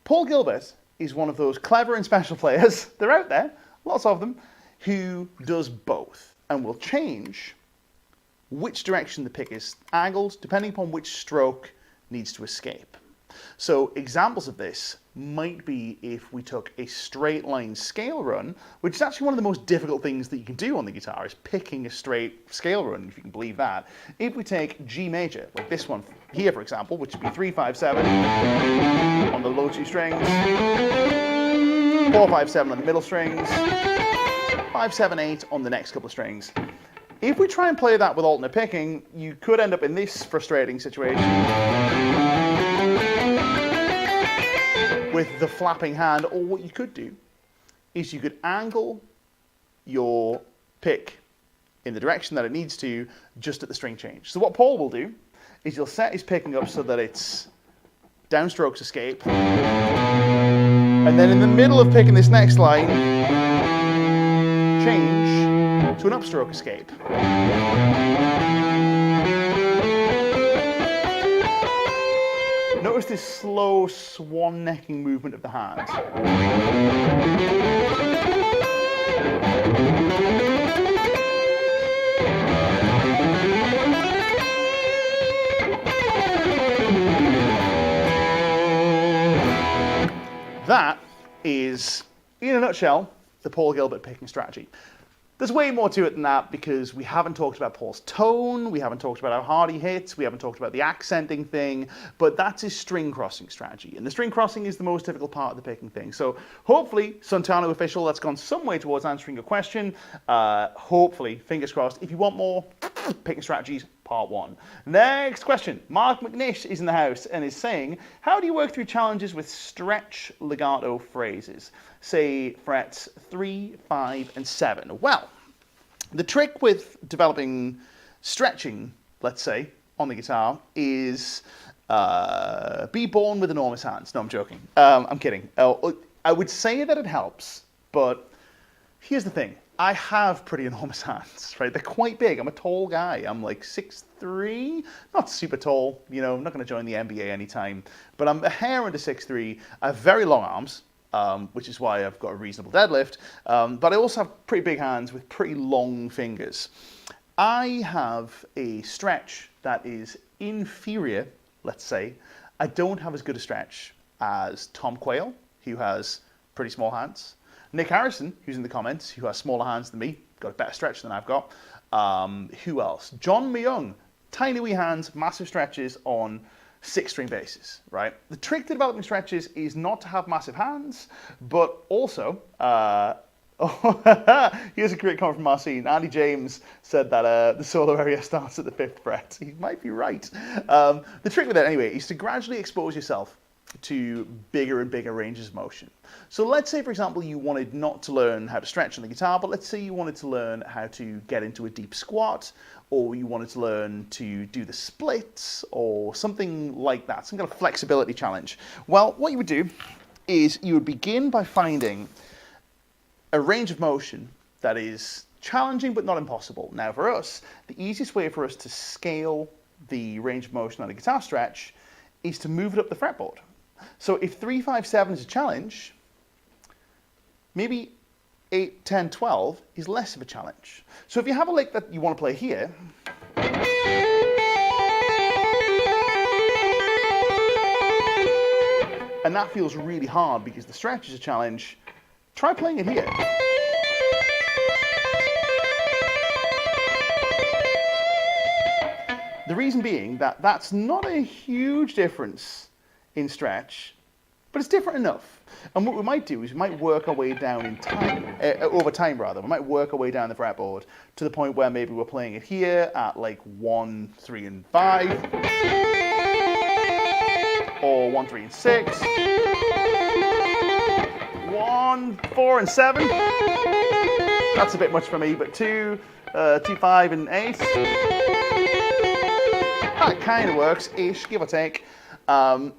Paul Gilbert is one of those clever and special players, they're out there, lots of them, who does both and will change which direction the pick is angled depending upon which stroke needs to escape. So examples of this might be if we took a straight line scale run, which is actually one of the most difficult things that you can do on the guitar, is picking a straight scale run, if you can believe that. If we take G major, like this one here for example, which would be 3-5-7 on the low two strings, 4-5-7 on the middle strings, 5-7-8 on the next couple of strings. If we try and play that with alternate picking, you could end up in this frustrating situation with the flapping hand, or what you could do is you could angle your pick in the direction that it needs to just at the string change. So what Paul will do is he'll set his picking up so that it's downstrokes escape, and then in the middle of picking this next line, change to an upstroke escape. Notice this slow swan necking movement of the hand. That is, in a nutshell, the Paul Gilbert picking strategy. There's way more to it than that because we haven't talked about Paul's tone, we haven't talked about how hard he hits, we haven't talked about the accenting thing, but that's his string crossing strategy. And the string crossing is the most difficult part of the picking thing. So hopefully, Santano official, that's gone some way towards answering your question. Hopefully, fingers crossed. If you want more, Picking strategies, part 1. Next question. Mark McNish is in the house and is saying, how do you work through challenges with stretch legato phrases? Say frets 3, 5, and 7. Well, the trick with developing stretching, let's say, on the guitar is be born with enormous hands. No, I'm joking. I'm kidding. I would say that it helps, but here's the thing. I have pretty enormous hands, right? They're quite big. I'm a tall guy. I'm like 6'3", not super tall. You know, I'm not going to join the NBA anytime, but I'm a hair under 6'3". I have very long arms, which is why I've got a reasonable deadlift. But I also have pretty big hands with pretty long fingers. I have a stretch that is inferior, let's say. I don't have as good a stretch as Tom Quayle, who has pretty small hands. Nick Harrison, who's in the comments, who has smaller hands than me, got a better stretch than I've got. Who else? John Myung, tiny wee hands, massive stretches on 6-string basses, right? The trick to developing stretches is not to have massive hands, but also, here's a great comment from Marcin. Andy James said that the solo area starts at the 5th fret. He might be right. The trick with it, anyway, is to gradually expose yourself to bigger and bigger ranges of motion. So let's say, for example, you wanted not to learn how to stretch on the guitar, but let's say you wanted to learn how to get into a deep squat, or you wanted to learn to do the splits, or something like that, some kind of flexibility challenge. Well, what you would do is you would begin by finding a range of motion that is challenging but not impossible. Now, for us, the easiest way for us to scale the range of motion on a guitar stretch is to move it up the fretboard. So if 3, 5, 7 is a challenge, maybe 8, 10, 12 is less of a challenge. So if you have a lick that you want to play here, and that feels really hard because the stretch is a challenge, try playing it here. The reason being that that's not a huge difference in stretch, but it's different enough. And what we might do is we might work our way down in time, over time rather. We might work our way down the fretboard to the point where maybe we're playing it here at like 1, 3, and 5, or 1, 3, and 6, 1, 4, and 7. That's a bit much for me, but 2, 2, 5, and 8. That kind of works-ish, give or take. Ow.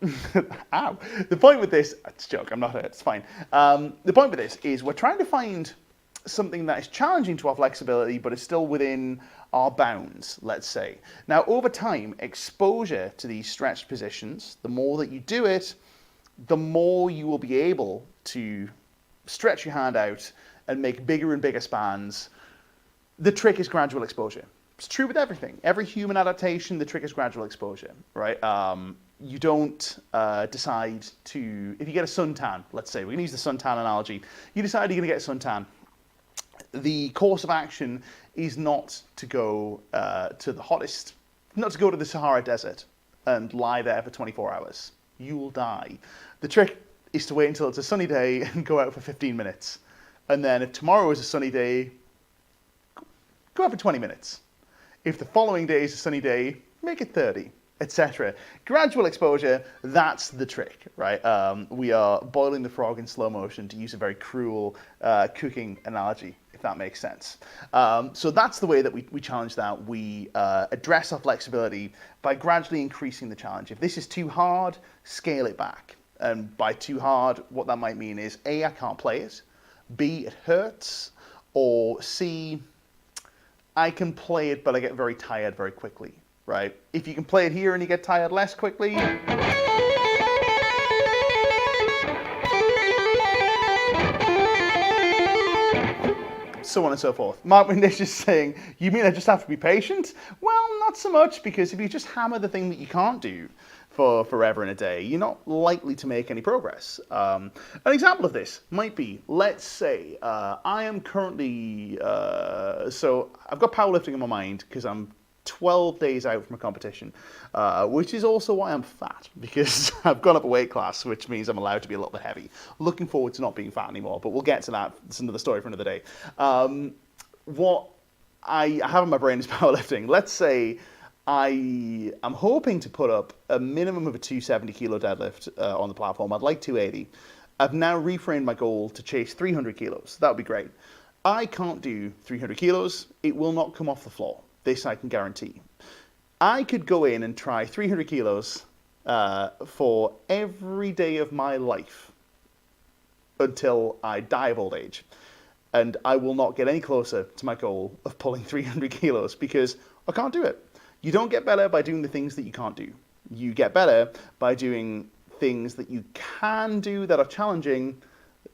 The point with this, it's a joke, I'm not hurt, it's fine. The point with this is we're trying to find something that is challenging to our flexibility, but is still within our bounds, let's say. Now, over time, exposure to these stretched positions, the more that you do it, the more you will be able to stretch your hand out and make bigger and bigger spans. The trick is gradual exposure. It's true with everything. Every human adaptation, the trick is gradual exposure, right? You don't decide to, if you get a suntan, let's say, we're going to use the suntan analogy, you decide you're going to get a suntan. The course of action is not to go to the hottest, not to go to the Sahara Desert and lie there for 24 hours. You'll die. The trick is to wait until it's a sunny day and go out for 15 minutes. And then if tomorrow is a sunny day, go out for 20 minutes. If the following day is a sunny day, make it 30, etc. Gradual exposure, that's the trick, right? We are boiling the frog in slow motion, to use a very cruel cooking analogy, if that makes sense. So that's the way that we challenge that. We address our flexibility by gradually increasing the challenge. If this is too hard, scale it back. And by too hard, what that might mean is A, I can't play it, B, it hurts, or C, I can play it, but I get very tired very quickly, right? If you can play it here and you get tired less quickly, so on and so forth. Mark Windish is saying, you mean I just have to be patient? Well, not so much, because if you just hammer the thing that you can't do for forever and a day, you're not likely to make any progress. An example of this might be, let's say, I am currently, so I've got powerlifting in my mind because I'm 12 days out from a competition, which is also why I'm fat, because I've gone up a weight class, which means I'm allowed to be a little bit heavy. Looking forward to not being fat anymore, but we'll get to that. It's another story for another day. What I have in my brain is powerlifting. Let's say I am hoping to put up a minimum of a 270 kilo deadlift on the platform. I'd like 280. I've now reframed my goal to chase 300 kilos. That would be great. I can't do 300 kilos. It will not come off the floor. This I can guarantee. I could go in and try 300 kilos for every day of my life until I die of old age. And I will not get any closer to my goal of pulling 300 kilos because I can't do it. You don't get better by doing the things that you can't do. You get better by doing things that you can do that are challenging,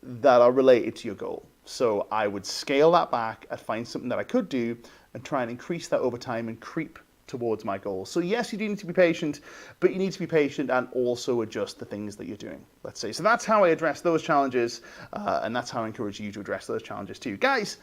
that are related to your goal. So I would scale that back and find something that I could do and try and increase that over time and creep towards my goal. So yes, you do need to be patient, but you need to be patient and also adjust the things that you're doing, let's say. So that's how I address those challenges, and that's how I encourage you to address those challenges too. Guys,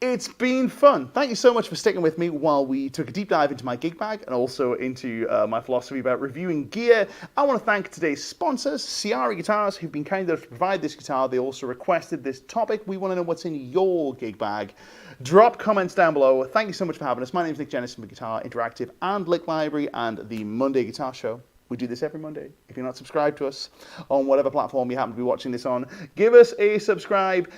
it's been fun. Thank you so much for sticking with me while we took a deep dive into my gig bag and also into my philosophy about reviewing gear. I want to thank today's sponsors, Ciari Guitars, who've been kind enough to provide this guitar. They also requested this topic. We want to know what's in your gig bag. Drop comments down below. Thank you so much for having us. My name is Nick Jennison with Guitar Interactive and Lick Library and the Monday Guitar Show. We do this every Monday. If you're not subscribed to us on whatever platform you happen to be watching this on, give us a subscribe.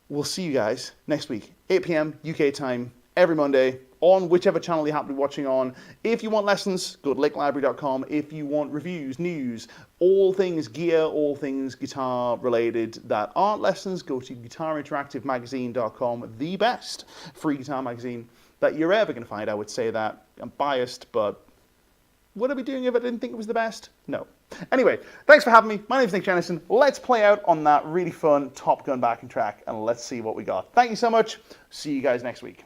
We'll see you guys next week, 8 p.m. UK time, every Monday, on whichever channel you happen to be watching on. If you want lessons, go to licklibrary.com. If you want reviews, news, all things gear, all things guitar related that aren't lessons, go to guitarinteractivemagazine.com, the best free guitar magazine that you're ever going to find. I would say that. I'm biased, but would I be doing it if I didn't think it was the best? No. Anyway, thanks for having me. My name's Nick Jennison. Let's play out on that really fun Top Gun backing track and let's see what we got. Thank you so much. See you guys next week.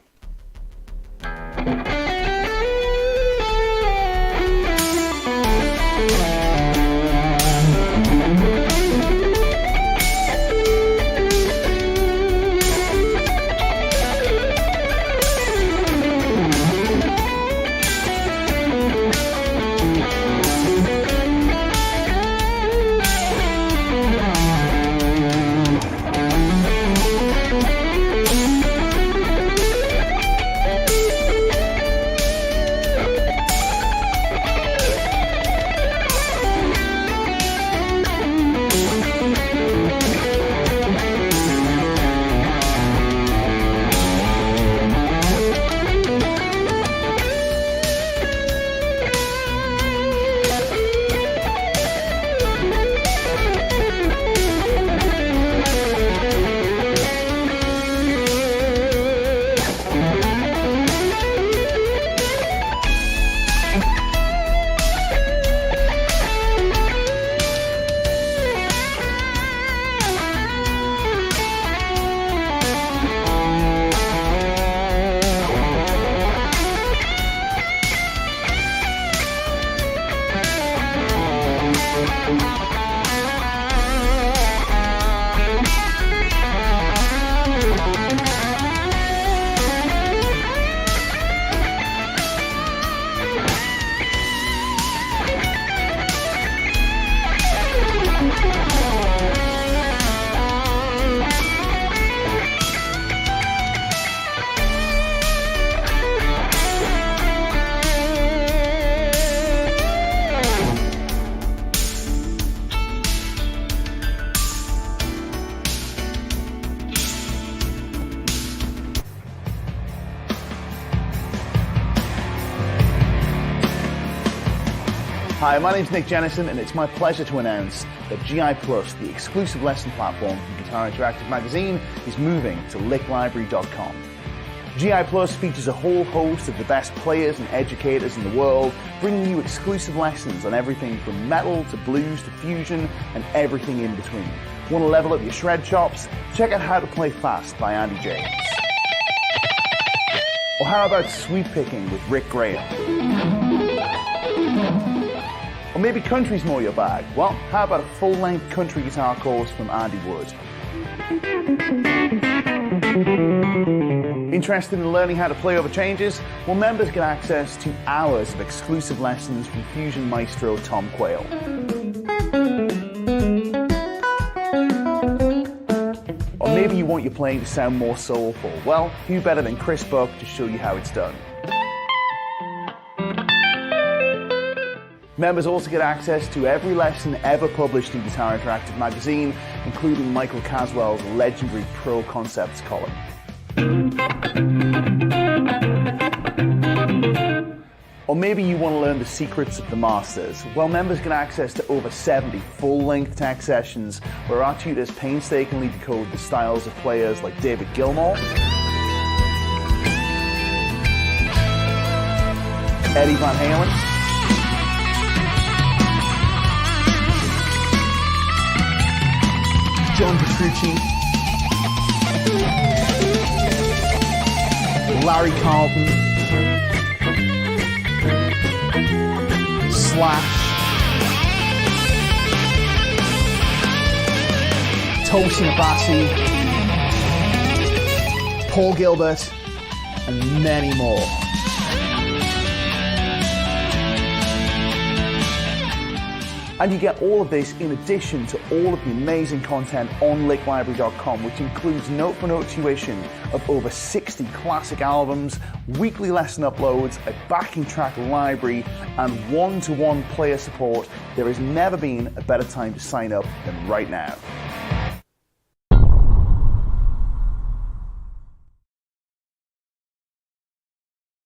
Hi, my name's Nick Jennison, and it's my pleasure to announce that GI Plus, the exclusive lesson platform from Guitar Interactive Magazine, is moving to licklibrary.com. GI Plus features a whole host of the best players and educators in the world, bringing you exclusive lessons on everything from metal to blues to fusion and everything in between. Want to level up your shred chops? Check out How to Play Fast by Andy James. Or how about Sweep Picking with Rick Graham? Or maybe country's more your bag? Well, how about a full-length country guitar course from Andy Wood? Interested in learning how to play over changes? Well, members get access to hours of exclusive lessons from fusion maestro Tom Quayle. Or maybe you want your playing to sound more soulful. Well, who better than Chris Buck to show you how it's done. Members also get access to every lesson ever published in Guitar Interactive magazine, including Michael Caswell's legendary Pro Concepts column. Or maybe you want to learn the secrets of the masters. Well, members get access to over 70 full-length tech sessions where our tutors painstakingly decode the styles of players like David Gilmour, Eddie Van Halen, John Petrucci, Larry Carlton, Slash, Tosin Abasi, Paul Gilbert, and many more. And you get all of this in addition to all of the amazing content on licklibrary.com, which includes note-for-note tuition of over 60 classic albums, weekly lesson uploads, a backing track library, and one-to-one player support. There has never been a better time to sign up than right now.